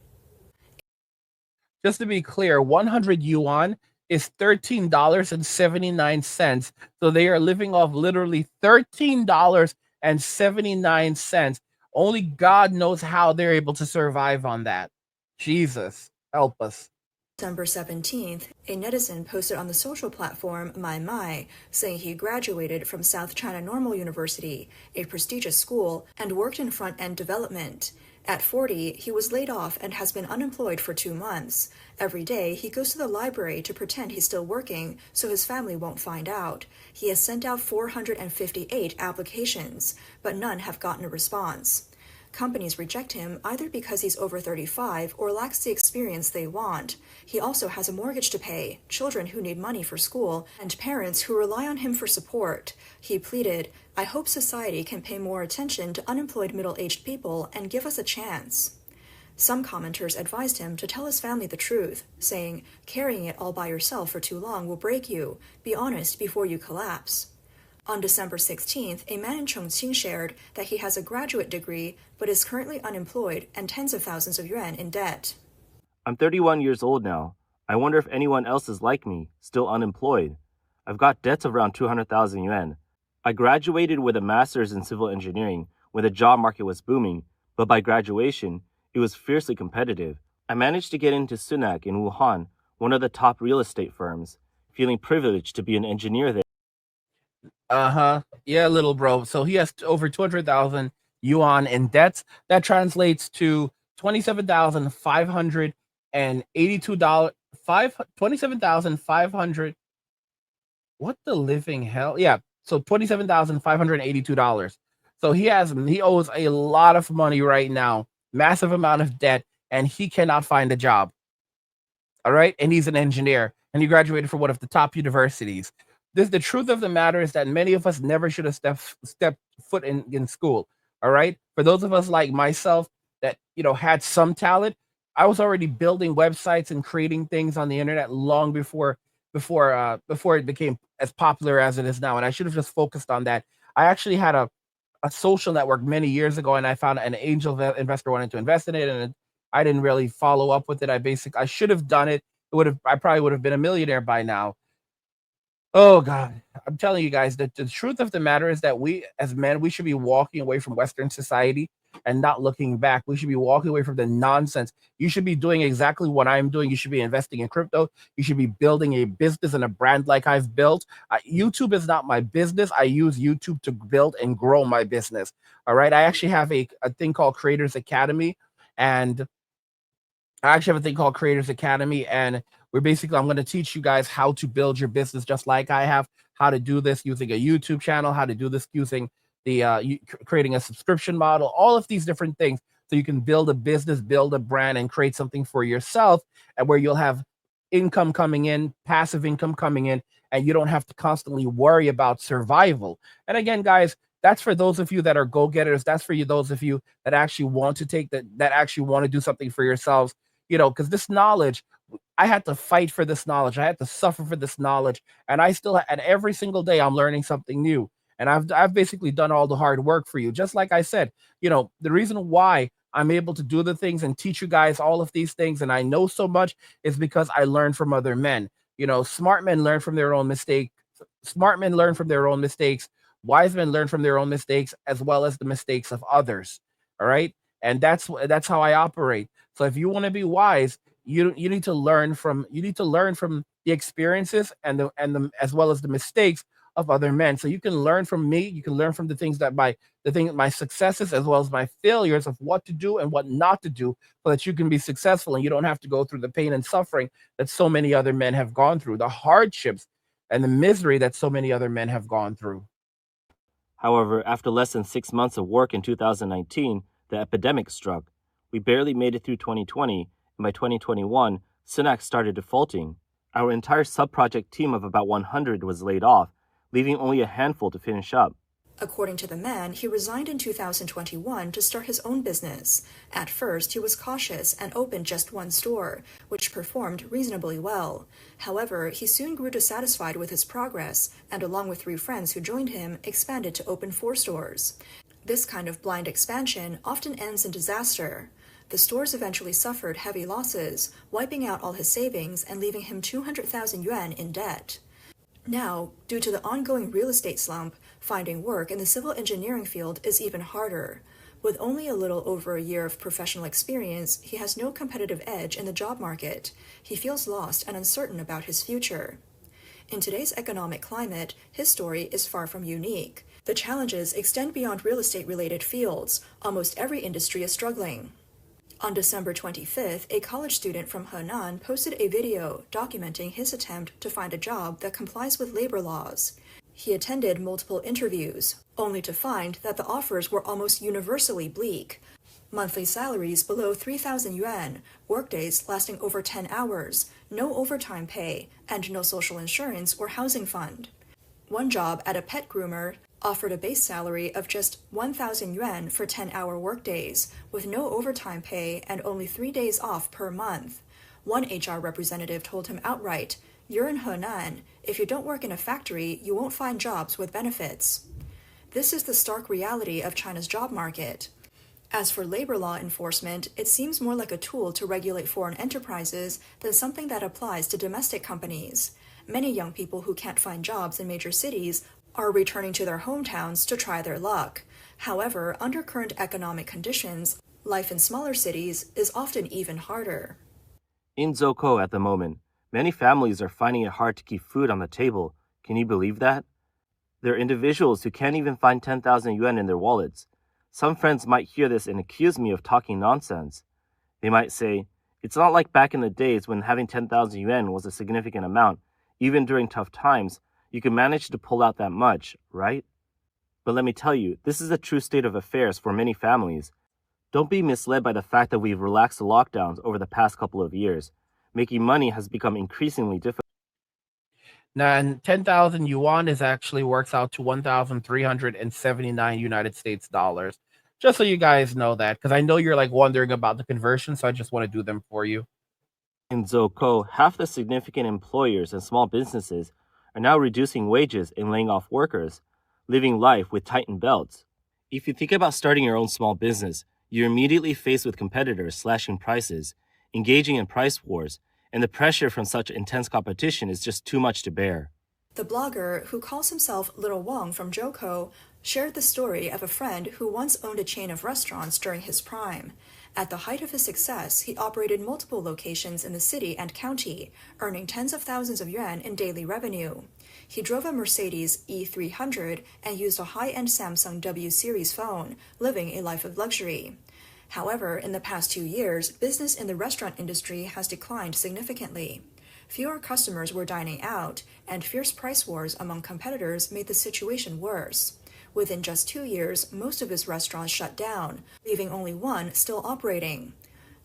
Just to be clear, 100 yuan is $13.79. So they are living off literally $13.79. Only God knows how they're able to survive on that. Jesus, help us. December 17th, a netizen posted on the social platform My, saying he graduated from South China Normal University, a prestigious school, and worked in front-end development. At 40, he was laid off and has been unemployed for 2 months. Every day, he goes to the library to pretend he's still working so his family won't find out. He has sent out 458 applications, but none have gotten a response. Companies reject him either because he's over 35 or lacks the experience they want. He also has a mortgage to pay, children who need money for school, and parents who rely on him for support. He pleaded, "I hope society can pay more attention to unemployed middle-aged people and give us a chance." Some commenters advised him to tell his family the truth, saying, "Carrying it all by yourself for too long will break you. Be honest before you collapse." On December 16th, a man in Chongqing shared that he has a graduate degree but is currently unemployed and tens of thousands of yuan in debt. I'm 31 years old now. I wonder if anyone else is like me, still unemployed. I've got debts of around 200,000 yuan. I graduated with a master's in civil engineering when the job market was booming, but by graduation, it was fiercely competitive. I managed to get into Sunac in Wuhan, one of the top real estate firms, feeling privileged to be an engineer there. Yeah, little bro. So he has over 200,000 yuan in debts. That translates to $27,582. 27,500. What the living hell? Yeah. So $27,582. So he owes a lot of money right now, massive amount of debt, and he cannot find a job. All right. And he's an engineer and he graduated from one of the top universities. The truth of the matter is that many of us never should have stepped foot in school. All right. For those of us like myself that, had some talent, I was already building websites and creating things on the internet long before it became as popular as it is now. And I should have just focused on that. I actually had a social network many years ago, and I found an angel investor wanted to invest in it, and I didn't really follow up with it. I should have done it. I probably would have been a millionaire by now. Oh God, I'm telling you guys that the truth of the matter is that we as men, we should be walking away from Western society and not looking back. We should be walking away from the nonsense. You should be doing exactly what I'm doing. You should be investing in crypto. You should be building a business and a brand like I've built. YouTube is not my business. I use YouTube to build and grow my business. All right. I actually have a thing called Creators Academy, and and I'm going to teach you guys how to build your business just like I have, how to do this using a YouTube channel, how to do this using creating a subscription model, all of these different things, so you can build a business, build a brand, and create something for yourself, and where you'll have income coming in, passive income coming in, and you don't have to constantly worry about survival. And again, guys, That's for those of you that are go-getters. That's for you, those of you that actually want to that actually want to do something for yourselves, because this knowledge, I had to fight for this knowledge. I had to suffer for this knowledge. And and every single day I'm learning something new. And I've basically done all the hard work for you. Just like I said, the reason why I'm able to do the things and teach you guys all of these things and I know so much is because I learned from other men. Smart men learn from their own mistakes. Smart men learn from their own mistakes. Wise men learn from their own mistakes as well as the mistakes of others. All right? And that's how I operate. So if you want to be wise, you need to learn from the experiences and the as well as the mistakes of other men. So you can learn from me. You can learn from my successes as well as my failures of what to do and what not to do, so that you can be successful and you don't have to go through the pain and suffering that so many other men have gone through, the hardships and the misery that so many other men have gone through. However, after less than 6 months of work in 2019, the epidemic struck. We barely made it through 2020, and by 2021, Sunak started defaulting. Our entire sub-project team of about 100 was laid off, leaving only a handful to finish up. According to the man, he resigned in 2021 to start his own business. At first, he was cautious and opened just one store, which performed reasonably well. However, he soon grew dissatisfied with his progress, and along with 3 friends who joined him, expanded to open 4 stores. This kind of blind expansion often ends in disaster. The stores eventually suffered heavy losses, wiping out all his savings and leaving him 200,000 yuan in debt. Now, due to the ongoing real estate slump, finding work in the civil engineering field is even harder. With only a little over a year of professional experience, he has no competitive edge in the job market. He feels lost and uncertain about his future. In today's economic climate, his story is far from unique. The challenges extend beyond real estate-related fields. Almost every industry is struggling. On December 25th, a college student from Henan posted a video documenting his attempt to find a job that complies with labor laws. He attended multiple interviews, only to find that the offers were almost universally bleak. Monthly salaries below 3,000 yuan, workdays lasting over 10 hours, no overtime pay, and no social insurance or housing fund. One job at a pet groomer offered a base salary of just 1,000 yuan for 10-hour workdays, with no overtime pay and only 3 days off per month. One HR representative told him outright, "You're in Henan. If you don't work in a factory, you won't find jobs with benefits." This is the stark reality of China's job market. As for labor law enforcement, it seems more like a tool to regulate foreign enterprises than something that applies to domestic companies. Many young people who can't find jobs in major cities are returning to their hometowns to try their luck. However, under current economic conditions, life in smaller cities is often even harder. In Zhoukou at the moment, many families are finding it hard to keep food on the table. Can you believe that? There are individuals who can't even find 10,000 yuan in their wallets. Some friends might hear this and accuse me of talking nonsense. They might say, "It's not like back in the days when having 10,000 yuan was a significant amount. Even during tough times, you can manage to pull out that much, right?" But let me tell you, this is the true state of affairs for many families. Don't be misled by the fact that we've relaxed the lockdowns over the past couple of years. Making money has become increasingly difficult. Now, and 10,000 yuan is actually works out to 1,379 United States dollars. Just so you guys know that, because I know you're like wondering about the conversion, so I just want to do them for you. In Zhoukou, half the significant employers and small businesses are now reducing wages and laying off workers, living life with tightened belts. If you think about starting your own small business, you're immediately faced with competitors slashing prices, engaging in price wars, and the pressure from such intense competition is just too much to bear. The blogger, who calls himself Little Wong from Zhoukou, shared the story of a friend who once owned a chain of restaurants during his prime. At the height of his success, he operated multiple locations in the city and county, earning tens of thousands of yuan in daily revenue. He drove a Mercedes E300 and used a high-end Samsung W series phone, living a life of luxury. However, in the past 2 years, business in the restaurant industry has declined significantly. Fewer customers were dining out, and fierce price wars among competitors made the situation worse. Within just 2 years, most of his restaurants shut down, leaving only one still operating.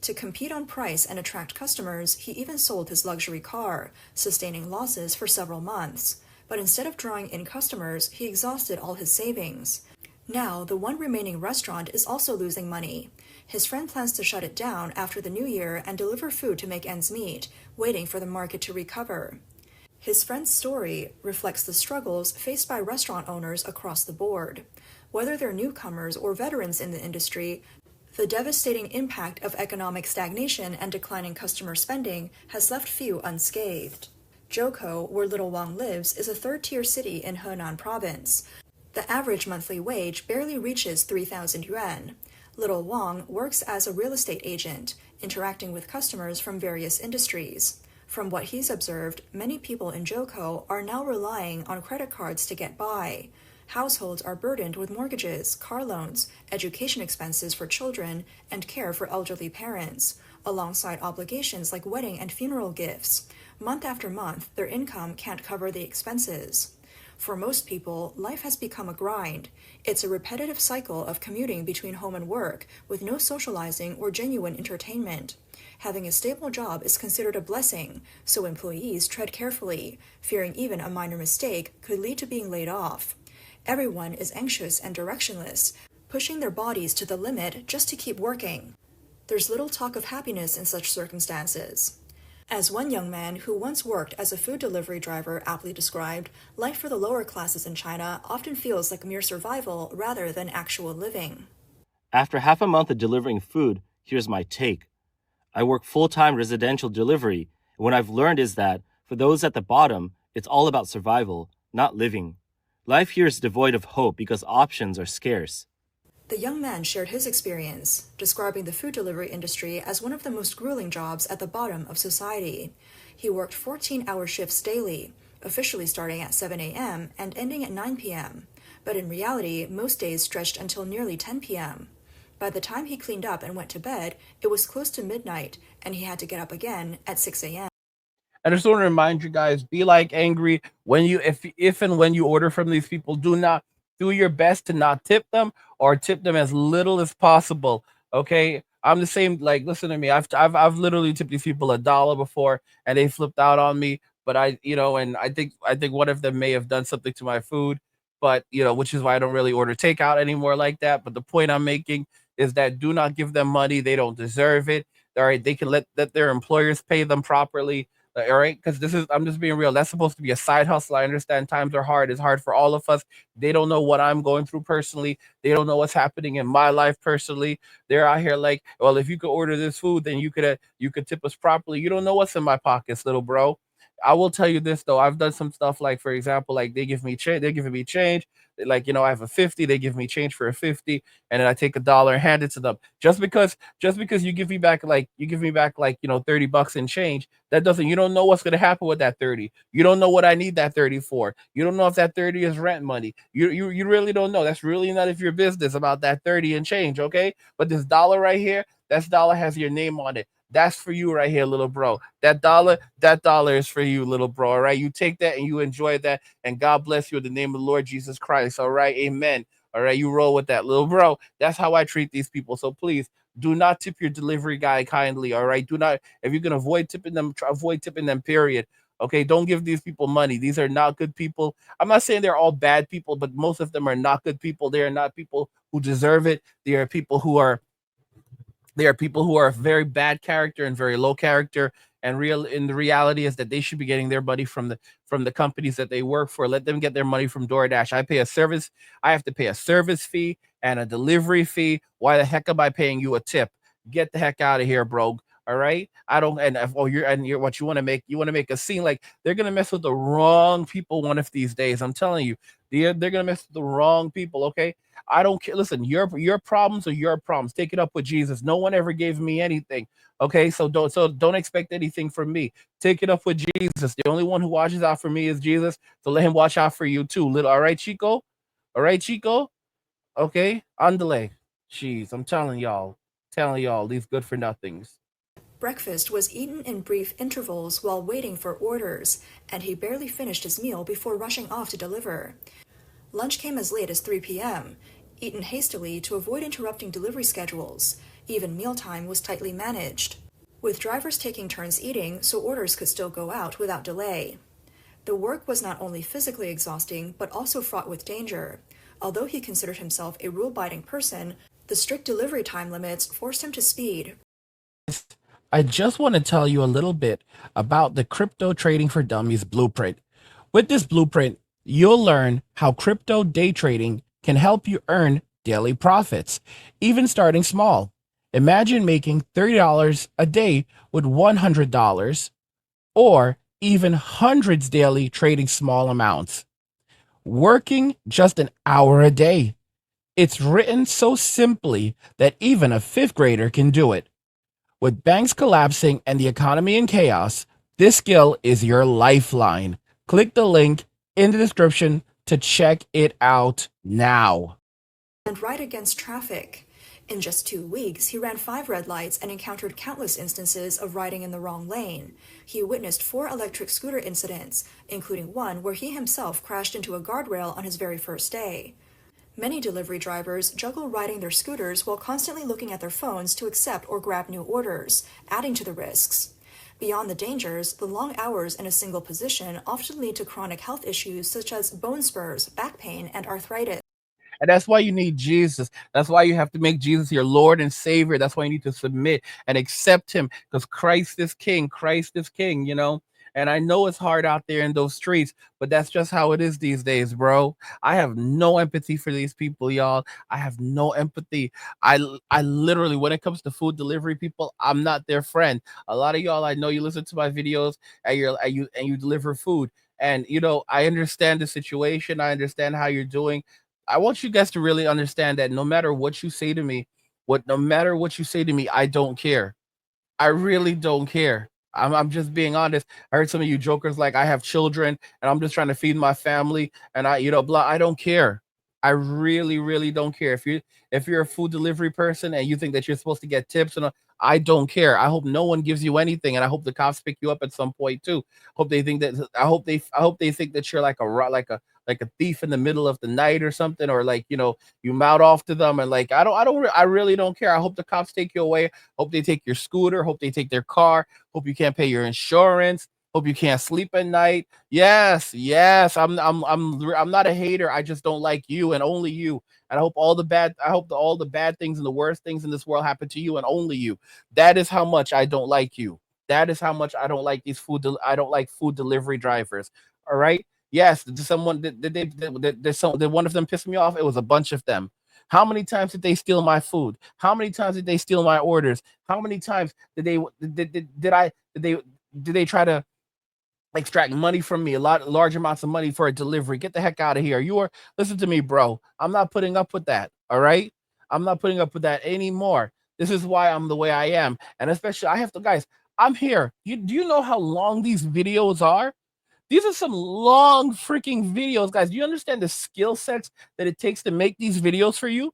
To compete on price and attract customers, he even sold his luxury car, sustaining losses for several months. But instead of drawing in customers, he exhausted all his savings. Now, the one remaining restaurant is also losing money. His friend plans to shut it down after the new year and deliver food to make ends meet, waiting for the market to recover. His friend's story reflects the struggles faced by restaurant owners across the board. Whether they're newcomers or veterans in the industry, the devastating impact of economic stagnation and declining customer spending has left few unscathed. Zhoukou, where Little Wang lives, is a third-tier city in Henan province. The average monthly wage barely reaches 3,000 yuan. Little Wang works as a real estate agent, interacting with customers from various industries. From what he's observed, many people in Zhoukou are now relying on credit cards to get by. Households are burdened with mortgages, car loans, education expenses for children, and care for elderly parents, alongside obligations like wedding and funeral gifts. Month after month, their income can't cover the expenses. For most people, life has become a grind. It's a repetitive cycle of commuting between home and work, with no socializing or genuine entertainment. Having a stable job is considered a blessing, so employees tread carefully, fearing even a minor mistake could lead to being laid off. Everyone is anxious and directionless, pushing their bodies to the limit just to keep working. There's little talk of happiness in such circumstances. As one young man who once worked as a food delivery driver aptly described, life for the lower classes in China often feels like mere survival rather than actual living. After half a month of delivering food, here's my take. I work full-time residential delivery, and what I've learned is that, for those at the bottom, it's all about survival, not living. Life here is devoid of hope because options are scarce. The young man shared his experience, describing the food delivery industry as one of the most grueling jobs at the bottom of society. He worked 14-hour shifts daily, officially starting at 7 a.m. and ending at 9 p.m. But in reality, most days stretched until nearly 10 p.m. By the time he cleaned up and went to bed, it was close to midnight, and he had to get up again at 6 a.m. I just want to remind you guys: be like angry when you, if and when you order from these people. Do your best to not tip them or tip them as little as possible. Okay, I'm the same. Like, listen to me. I've literally tipped these people $1 before, and they flipped out on me. But and I think one of them may have done something to my food, but which is why I don't really order takeout anymore like that. But the point I'm making is that do not give them money; they don't deserve it. All right, they can let their employers pay them properly. All right, because I'm just being real. That's supposed to be a side hustle. I understand times are hard. It's hard for all of us. They don't know what I'm going through personally. They don't know what's happening in my life personally. They're out here like, well, if you could order this food, then you could tip us properly. You don't know what's in my pockets, little bro. I will tell you this though. I've done some stuff like, for example, like they give me change. They're giving me change. Like, I have a 50. They give me change for a 50, and then I take $1 and hand it to them. Just because you give me back like $30 in change, that doesn't you don't know what's gonna happen with that 30. You don't know what I need that 30 for. You don't know if that 30 is rent money. You really don't know. That's really none of your business about that 30 and change, okay? But this dollar right here, that dollar has your name on it. That's for you right here, little bro. That dollar is for you, little bro. All right. You take that and you enjoy that. And God bless you in the name of the Lord Jesus Christ. All right. Amen. All right. You roll with that, little bro. That's how I treat these people. So please do not tip your delivery guy kindly. All right. Do not, if you can avoid tipping them, avoid tipping them, period. Okay. Don't give these people money. These are not good people. I'm not saying they're all bad people, but most of them are not good people. They are not people who deserve it. They are people who are very bad character and very low character. And real in the reality is that they should be getting their money from the companies that they work for. Let them get their money from DoorDash. I have to pay a service fee and a delivery fee. Why the heck am I paying you a tip? Get the heck out of here, bro. All right. I don't and if, oh you're what you want to make a scene. Like, they're gonna mess with the wrong people one of these days. I'm telling you, they're gonna mess with the wrong people. Okay. I don't care. Listen, your problems are your problems. Take it up with Jesus. No one ever gave me anything. Okay, so don't expect anything from me. Take it up with Jesus. The only one who watches out for me is Jesus. So let him watch out for you too. Little, all right, Chico. All right, Chico. Okay, on delay. Jeez, I'm telling y'all, these good for nothings. Breakfast was eaten in brief intervals while waiting for orders, and he barely finished his meal before rushing off to deliver. Lunch came as late as 3 p.m., eaten hastily to avoid interrupting delivery schedules. Even mealtime was tightly managed, with drivers taking turns eating so orders could still go out without delay. The work was not only physically exhausting, but also fraught with danger. Although he considered himself a rule-abiding person, the strict delivery time limits forced him to speed. I just want to tell you a little bit about the Crypto Trading for Dummies blueprint. With this blueprint, you'll learn how crypto day trading can help you earn daily profits, even starting small. Imagine making $30 a day with $100 or even hundreds daily trading small amounts, working just an hour a day. It's written so simply that even a fifth grader can do it. With banks collapsing and the economy in chaos, this skill is your lifeline. Click the link in the description to check it out now. And ride against traffic. In just 2 weeks, he ran 5 red lights and encountered countless instances of riding in the wrong lane. He witnessed 4 electric scooter incidents, including one where he himself crashed into a guardrail on his very first day. Many delivery drivers juggle riding their scooters while constantly looking at their phones to accept or grab new orders, adding to the risks. Beyond the dangers, the long hours in a single position often lead to chronic health issues such as bone spurs, back pain, and arthritis. And that's why you need Jesus. That's why you have to make Jesus your Lord and Savior. That's why you need to submit and accept him, because Christ is King. Christ is King, you know? And I know it's hard out there in those streets, but that's just how it is these days, bro. I have no empathy for these people, y'all. I have no empathy. I literally, when it comes to food delivery people, I'm not their friend. A lot of y'all, I know you listen to my videos and you deliver food. And you know, I understand the situation. I understand how you're doing. I want you guys to really understand that no matter what you say to me, no matter what you say to me, I don't care. I really don't care. I'm just being honest. I heard some of you jokers like I have children and I'm just trying to feed my family and I, you know, blah. I don't care. I really, really don't care. If you're a food delivery person and you think that you're supposed to get tips and I don't care. I hope no one gives you anything, and I hope the cops pick you up at some point too. Hope they think that I hope they think that you're like like a thief in the middle of the night or something, or like, you know, you mouth off to them and like I really don't care. I hope the cops take you away. Hope they take your scooter. Hope they take their car. Hope you can't pay your insurance. Hope you can't sleep at night. Yes, yes. I'm not a hater. I just don't like you and only you. And I hope all the bad things and the worst things in this world happen to you and only you. That is how much I don't like you. That is how much I don't like I don't like food delivery drivers. All right. Yes, did one of them piss me off? It was a bunch of them. How many times did they steal my food? How many times did they steal my orders? How many times did they try to extract money from me, large amounts of money for a delivery? Get the heck out of here. Listen to me, bro. I'm not putting up with that. All right. I'm not putting up with that anymore. This is why I'm the way I am. And especially I have to, guys, I'm here. Do you know how long these videos are? These are some long freaking videos, guys. Do you understand the skill sets that it takes to make these videos for you?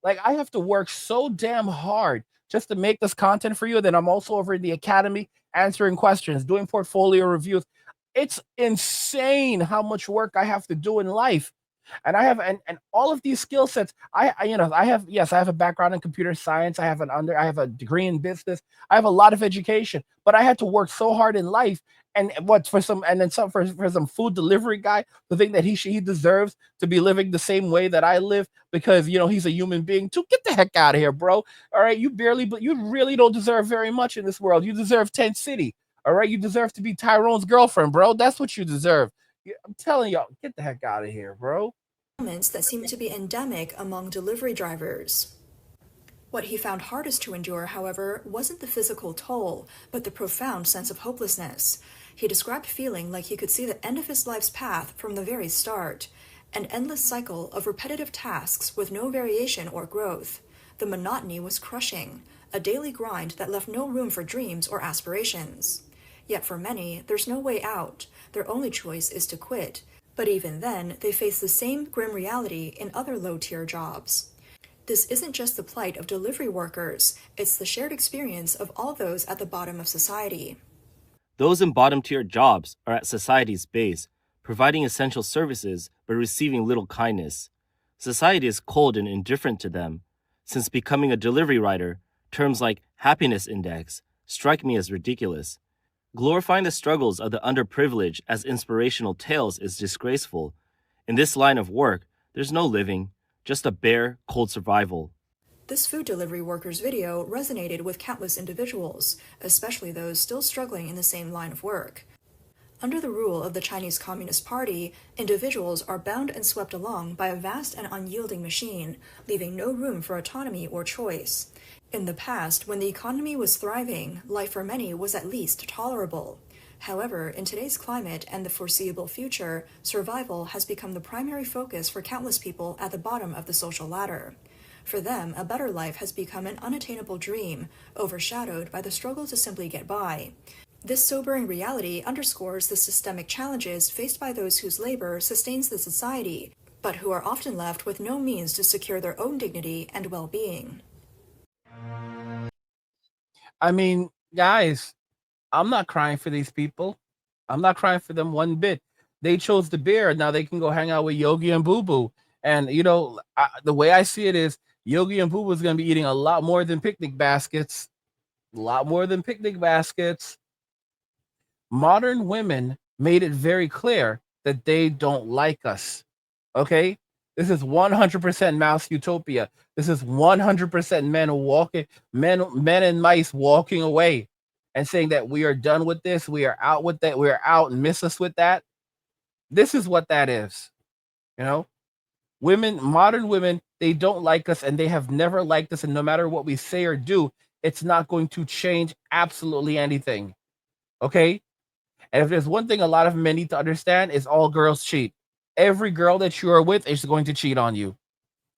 Like, I have to work so damn hard just to make this content for you. Then I'm also over in the academy answering questions, doing portfolio reviews. It's insane how much work I have to do in life. And I have and all of these skill sets. I have a background in computer science. I have a degree in business. I have a lot of education, but I had to work so hard in life. And what for some and then some for some food delivery guy to think that he deserves to be living the same way that I live because, you know, he's a human being too. Get the heck out of here, bro. All right, but you really don't deserve very much in this world. You deserve Tent City. All right, you deserve to be Tyrone's girlfriend, bro. That's what you deserve. I'm telling y'all, get the heck out of here, bro. Elements that seem to be endemic among delivery drivers. What he found hardest to endure, however, wasn't the physical toll, but the profound sense of hopelessness. He described feeling like he could see the end of his life's path from the very start, an endless cycle of repetitive tasks with no variation or growth. The monotony was crushing, a daily grind that left no room for dreams or aspirations. Yet for many, there's no way out. Their only choice is to quit. But even then, they face the same grim reality in other low-tier jobs. This isn't just the plight of delivery workers, it's the shared experience of all those at the bottom of society. Those in bottom-tier jobs are at society's base, providing essential services but receiving little kindness. Society is cold and indifferent to them. Since becoming a delivery rider, terms like happiness index strike me as ridiculous. Glorifying the struggles of the underprivileged as inspirational tales is disgraceful. In this line of work, There's no living, just a bare, cold survival. This food delivery worker's video resonated with countless individuals, especially those still struggling in the same line of work. Under the rule of the Chinese Communist Party, individuals are bound and swept along by a vast and unyielding machine, leaving no room for autonomy or choice. In the past, when the economy was thriving, life for many was at least tolerable. However, in today's climate and the foreseeable future, survival has become the primary focus for countless people at the bottom of the social ladder. For them, a better life has become an unattainable dream, overshadowed by the struggle to simply get by. This sobering reality underscores the systemic challenges faced by those whose labor sustains the society, but who are often left with no means to secure their own dignity and well-being. I mean, guys, I'm not crying for these people. I'm not crying for them one bit. They chose the beer. Now they can go hang out with Yogi and Boo Boo. And, the way I see it is Yogi and Boo Boo is going to be eating a lot more than picnic baskets. A lot more than picnic baskets. Modern women made it very clear that they don't like us. Okay? This is 100% mouse utopia. This is 100% men and mice walking away and saying that we are done with this. We are out with that. We are out and miss us with that. This is what that is. Modern women, they don't like us and they have never liked us. And no matter what we say or do, it's not going to change absolutely anything. Okay? And if there's one thing a lot of men need to understand is all girls cheat. Every girl that you are with is going to cheat on you.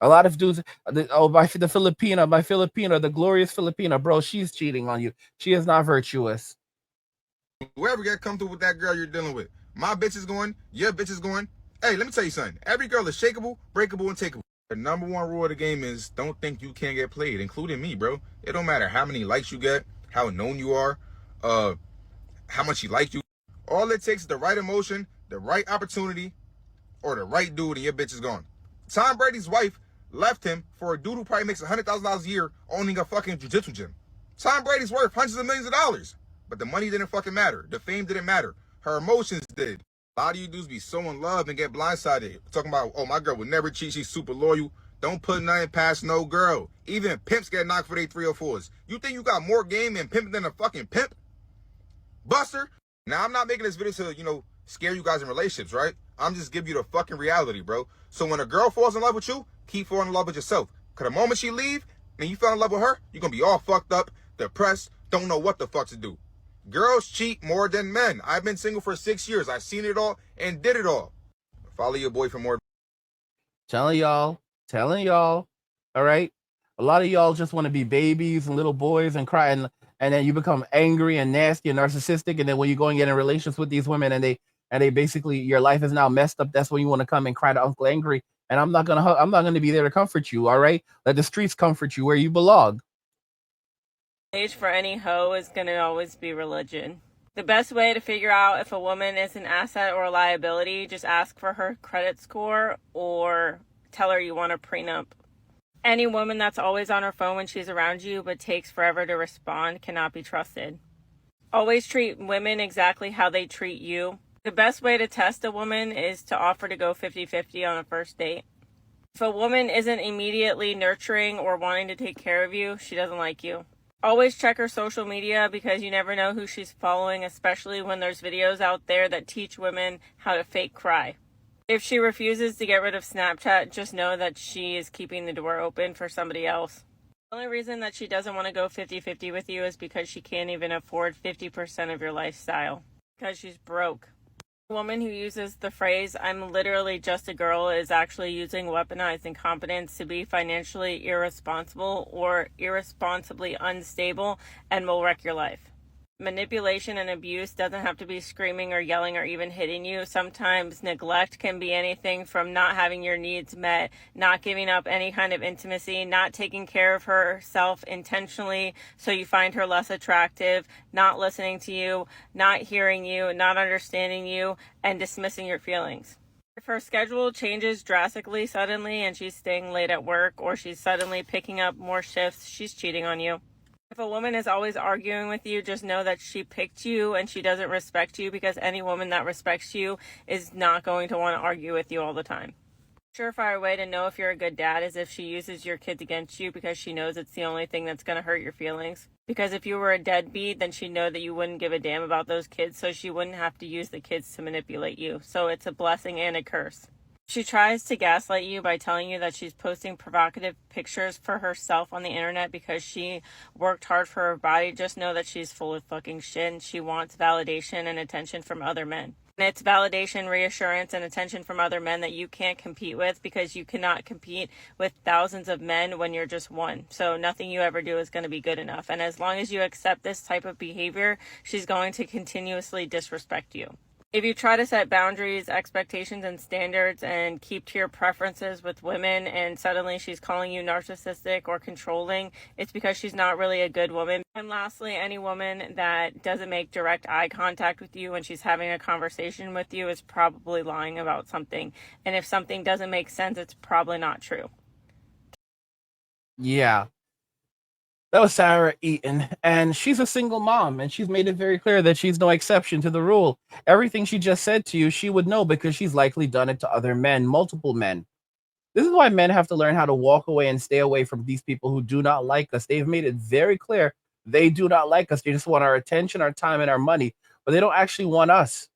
A lot of dudes, my Filipina, the glorious Filipina, bro, she's cheating on you. She is not virtuous. Whoever get comfortable with that girl you're dealing with. My bitch is going, your bitch is going. Hey, let me tell you something. Every girl is shakeable, breakable, and takeable. The number one rule of the game is don't think you can't get played, including me, bro. It don't matter how many likes you get, how known you are, how much he liked you. All it takes is the right emotion, the right opportunity, or the right dude, and your bitch is gone. Tom Brady's wife left him for a dude who probably makes $100,000 a year owning a fucking jiu-jitsu gym. Tom Brady's worth hundreds of millions of dollars. But the money didn't fucking matter. The fame didn't matter. Her emotions did. A lot of you dudes be so in love and get blindsided. Talking about, oh, my girl would never cheat. She's super loyal. Don't put nothing past no girl. Even pimps get knocked for their 304s. You think you got more game and pimping than a fucking pimp? Buster? Now, I'm not making this video to, scare you guys in relationships, right? I'm just giving you the fucking reality, bro. So when a girl falls in love with you, keep falling in love with yourself. Because the moment she leave and you fell in love with her, you're going to be all fucked up, depressed, don't know what the fuck to do. Girls cheat more than men. I've been single for 6 years. I've seen it all and did it all. Follow your boy for more. Telling y'all, all right? A lot of y'all just want to be babies and little boys and cry, and then you become angry and nasty and narcissistic, and then when you go and get in relations with these women and they basically, your life is now messed up, that's when you want to come and cry to Uncle Angry, and I'm not gonna be there to comfort you, all right? Let the streets comfort you where you belong. Age for any hoe is going to always be religion. The best way to figure out if a woman is an asset or a liability, just ask for her credit score or tell her you want a prenup. Any woman that's always on her phone when she's around you but takes forever to respond cannot be trusted. Always treat women exactly how they treat you. The best way to test a woman is to offer to go 50-50 on a first date. If a woman isn't immediately nurturing or wanting to take care of you, she doesn't like you. Always check her social media because you never know who she's following, especially when there's videos out there that teach women how to fake cry. If she refuses to get rid of Snapchat, just know that she is keeping the door open for somebody else. The only reason that she doesn't want to go 50-50 with you is because she can't even afford 50% of your lifestyle. Because she's broke. A woman who uses the phrase, "I'm literally just a girl," is actually using weaponized incompetence to be financially irresponsible or irresponsibly unstable and will wreck your life. Manipulation and abuse doesn't have to be screaming or yelling or even hitting you. Sometimes neglect can be anything from not having your needs met, not giving up any kind of intimacy, not taking care of herself intentionally so you find her less attractive, not listening to you, not hearing you, not understanding you, and dismissing your feelings. If her schedule changes drastically suddenly and she's staying late at work or she's suddenly picking up more shifts, she's cheating on you. If a woman is always arguing with you, just know that she picked you and she doesn't respect you, because any woman that respects you is not going to want to argue with you all the time. Surefire way to know if you're a good dad is if she uses your kids against you because she knows it's the only thing that's going to hurt your feelings. Because if you were a deadbeat, then she'd know that you wouldn't give a damn about those kids, so she wouldn't have to use the kids to manipulate you. So it's a blessing and a curse. She tries to gaslight you by telling you that she's posting provocative pictures for herself on the internet because she worked hard for her body. Just know that she's full of fucking shit and she wants validation and attention from other men. And it's validation, reassurance, and attention from other men that you can't compete with because you cannot compete with thousands of men when you're just one. So nothing you ever do is going to be good enough. And as long as you accept this type of behavior, she's going to continuously disrespect you. If you try to set boundaries, expectations, and standards and keep to your preferences with women and suddenly she's calling you narcissistic or controlling, it's because she's not really a good woman. And lastly, any woman that doesn't make direct eye contact with you when she's having a conversation with you is probably lying about something. And if something doesn't make sense, it's probably not true. Yeah. That was Sarah Eaton, and she's a single mom, and she's made it very clear that she's no exception to the rule. Everything she just said to you, she would know because she's likely done it to other men, multiple men. This is why men have to learn how to walk away and stay away from these people who do not like us. They've made it very clear they do not like us. They just want our attention, our time, and our money, but they don't actually want us.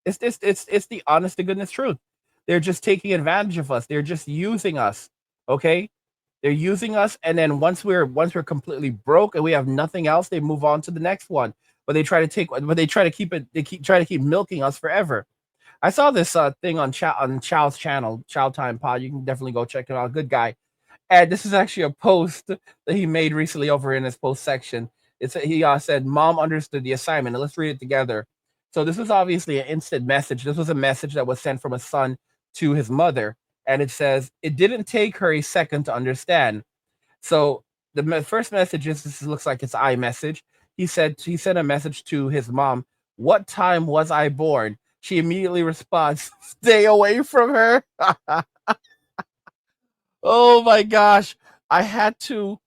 It's the honest to goodness truth. They're just taking advantage of us. They're just using us. Okay? They're using us, and then once we're completely broke and we have nothing else, they move on to the next one. But they try to keep it. Try to keep milking us forever. I saw this thing on Chow's channel, Chow Time Pod. You can definitely go check it out. Good guy. And this is actually a post that he made recently over in his post section. He said, "Mom understood the assignment." And let's read it together. So this is obviously an instant message. This was a message that was sent from a son to his mother. And it says, "It didn't take her a second to understand." So the first message is, this looks like it's iMessage. He sent a message to his mom. "What time was I born?" She immediately responds, "Stay away from her." Oh my gosh. I had to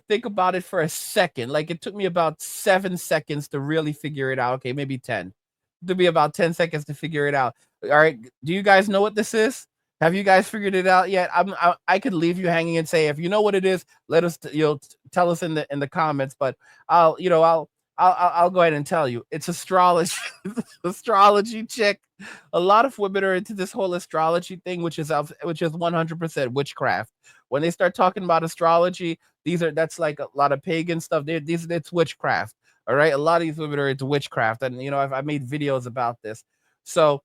think about it for a second. Like it took me about 7 seconds to really figure it out. Okay, maybe 10. It took me about 10 seconds to figure it out. All right, do you guys know what this is? Have you guys figured it out yet? I could leave you hanging and say, if you know what it is, let us tell us in the comments. But I'll go ahead and tell you. It's astrology. Astrology chick. A lot of women are into this whole astrology thing, which is 100% witchcraft. When they start talking about astrology, that's like a lot of pagan stuff. It's witchcraft. All right, a lot of these women are into witchcraft, and I made videos about this. So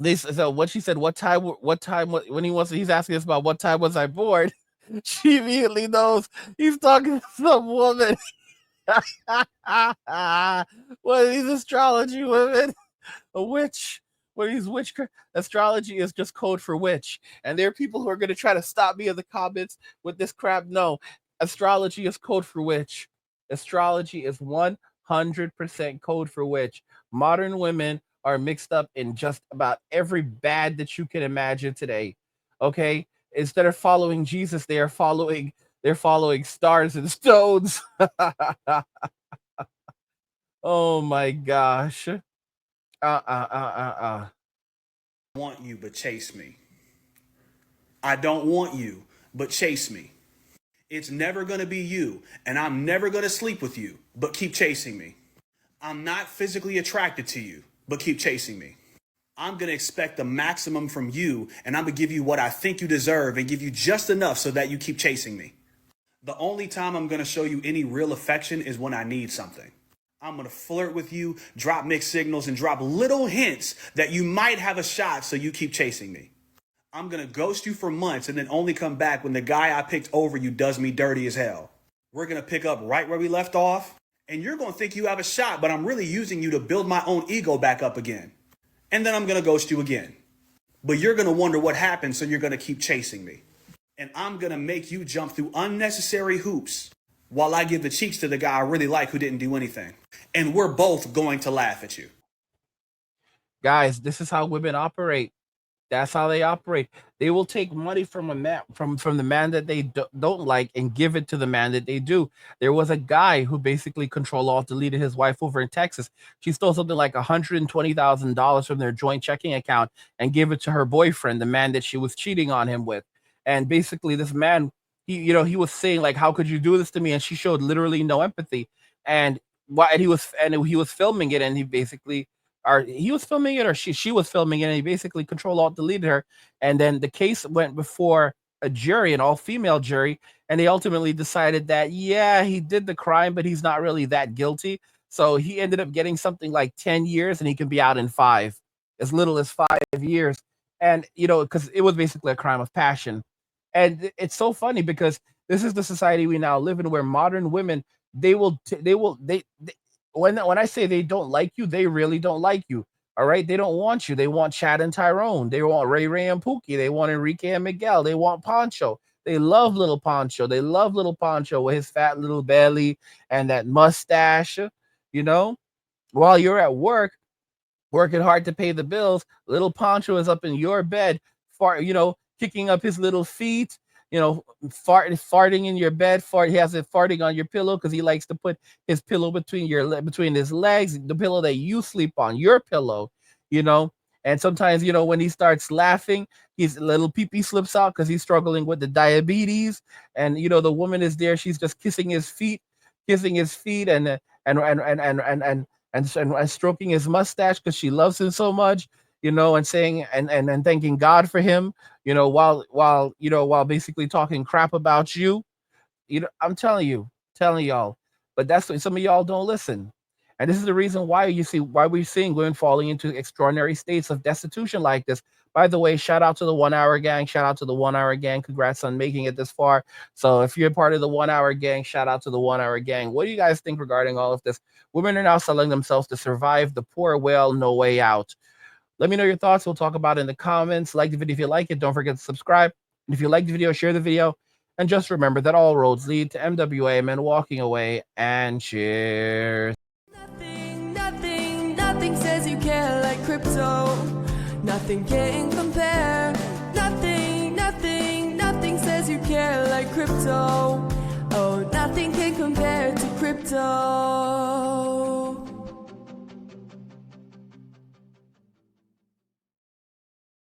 what she said, what time when he's asking us about what time was I born, she immediately knows he's talking to some woman. What are these astrology women? A witch. What are these witchcraft? Astrology is just code for witch. And there are people who are going to try to stop me in the comments with this crap. No, astrology is code for witch. Astrology is 100% code for witch. Modern women are mixed up in just about every bad that you can imagine today. Okay? Instead of following Jesus, they're following stars and stones. Oh my gosh. Want you, but chase me. I don't want you, but chase me. It's never going to be you, and I'm never going to sleep with you, but keep chasing me. I'm not physically attracted to you, but keep chasing me. I'm going to expect the maximum from you, and I'm going to give you what I think you deserve and give you just enough so that you keep chasing me. The only time I'm going to show you any real affection is when I need something. I'm going to flirt with you, drop mixed signals, and drop little hints that you might have a shot, so you keep chasing me. I'm going to ghost you for months and then only come back when the guy I picked over you does me dirty as hell. We're going to pick up right where we left off, and you're going to think you have a shot, but I'm really using you to build my own ego back up again. And then I'm going to ghost you again. But you're going to wonder what happened, so you're going to keep chasing me. And I'm going to make you jump through unnecessary hoops while I give the cheeks to the guy I really like who didn't do anything. And we're both going to laugh at you. Guys, this is how women operate. That's how they operate. They will take money from a man from the man that they don't like and give it to the man that they do. There was a guy who basically control alt deleted his wife over in Texas. She stole something like $120,000 from their joint checking account and gave it to her boyfriend, the man that she was cheating on him with. And basically, this man, he was saying like, "How could you do this to me?" And she showed literally no empathy. And why? And he was filming it, and he basically or he was filming it or she was filming it, and he basically control alt deleted her. And then the case went before a jury, an all female jury, and they ultimately decided that yeah, he did the crime, but he's not really that guilty. So he ended up getting something like 10 years, and he can be out in 5, as little as 5 years. And because it was basically a crime of passion. And it's so funny because this is the society we now live in, where modern women, they when I say they don't like you, they really don't like you. All right, they don't want you. They want Chad and Tyrone. They want Ray Ray and Pookie. They want Enrique and Miguel. They want Poncho. They love little Poncho. They love little Poncho with his fat little belly and that mustache. You know, while you're at work working hard to pay the bills, little Poncho is up in your bed, kicking up his little feet, farting in your bed. He has it farting on your pillow because he likes to put his pillow between his legs, the pillow that you sleep on, your pillow, you know. And sometimes, when he starts laughing, his little pee-pee slips out because he's struggling with the diabetes. And the woman is there; she's just kissing his feet, and stroking his mustache because she loves him so much, and saying and thanking God for him, while basically talking crap about you. I'm telling y'all, but that's what some of y'all don't listen. And this is the reason why we're seeing women falling into extraordinary states of destitution like this. By the way, shout out to the 1 hour gang. Shout out to the 1 hour gang. Congrats on making it this far. So if you're part of the 1 hour gang, shout out to the 1 hour gang. What do you guys think regarding all of this? Women are now selling themselves to survive the poor whale, no way out. Let me know your thoughts. We'll talk about it in the comments. Like the video if you like it. Don't forget to subscribe. And if you like the video, share the video. And just remember that all roads lead to MWA men walking away. And cheers. Nothing says you care like crypto. Nothing can compare. Nothing says you care like crypto. Oh, nothing can compare to crypto.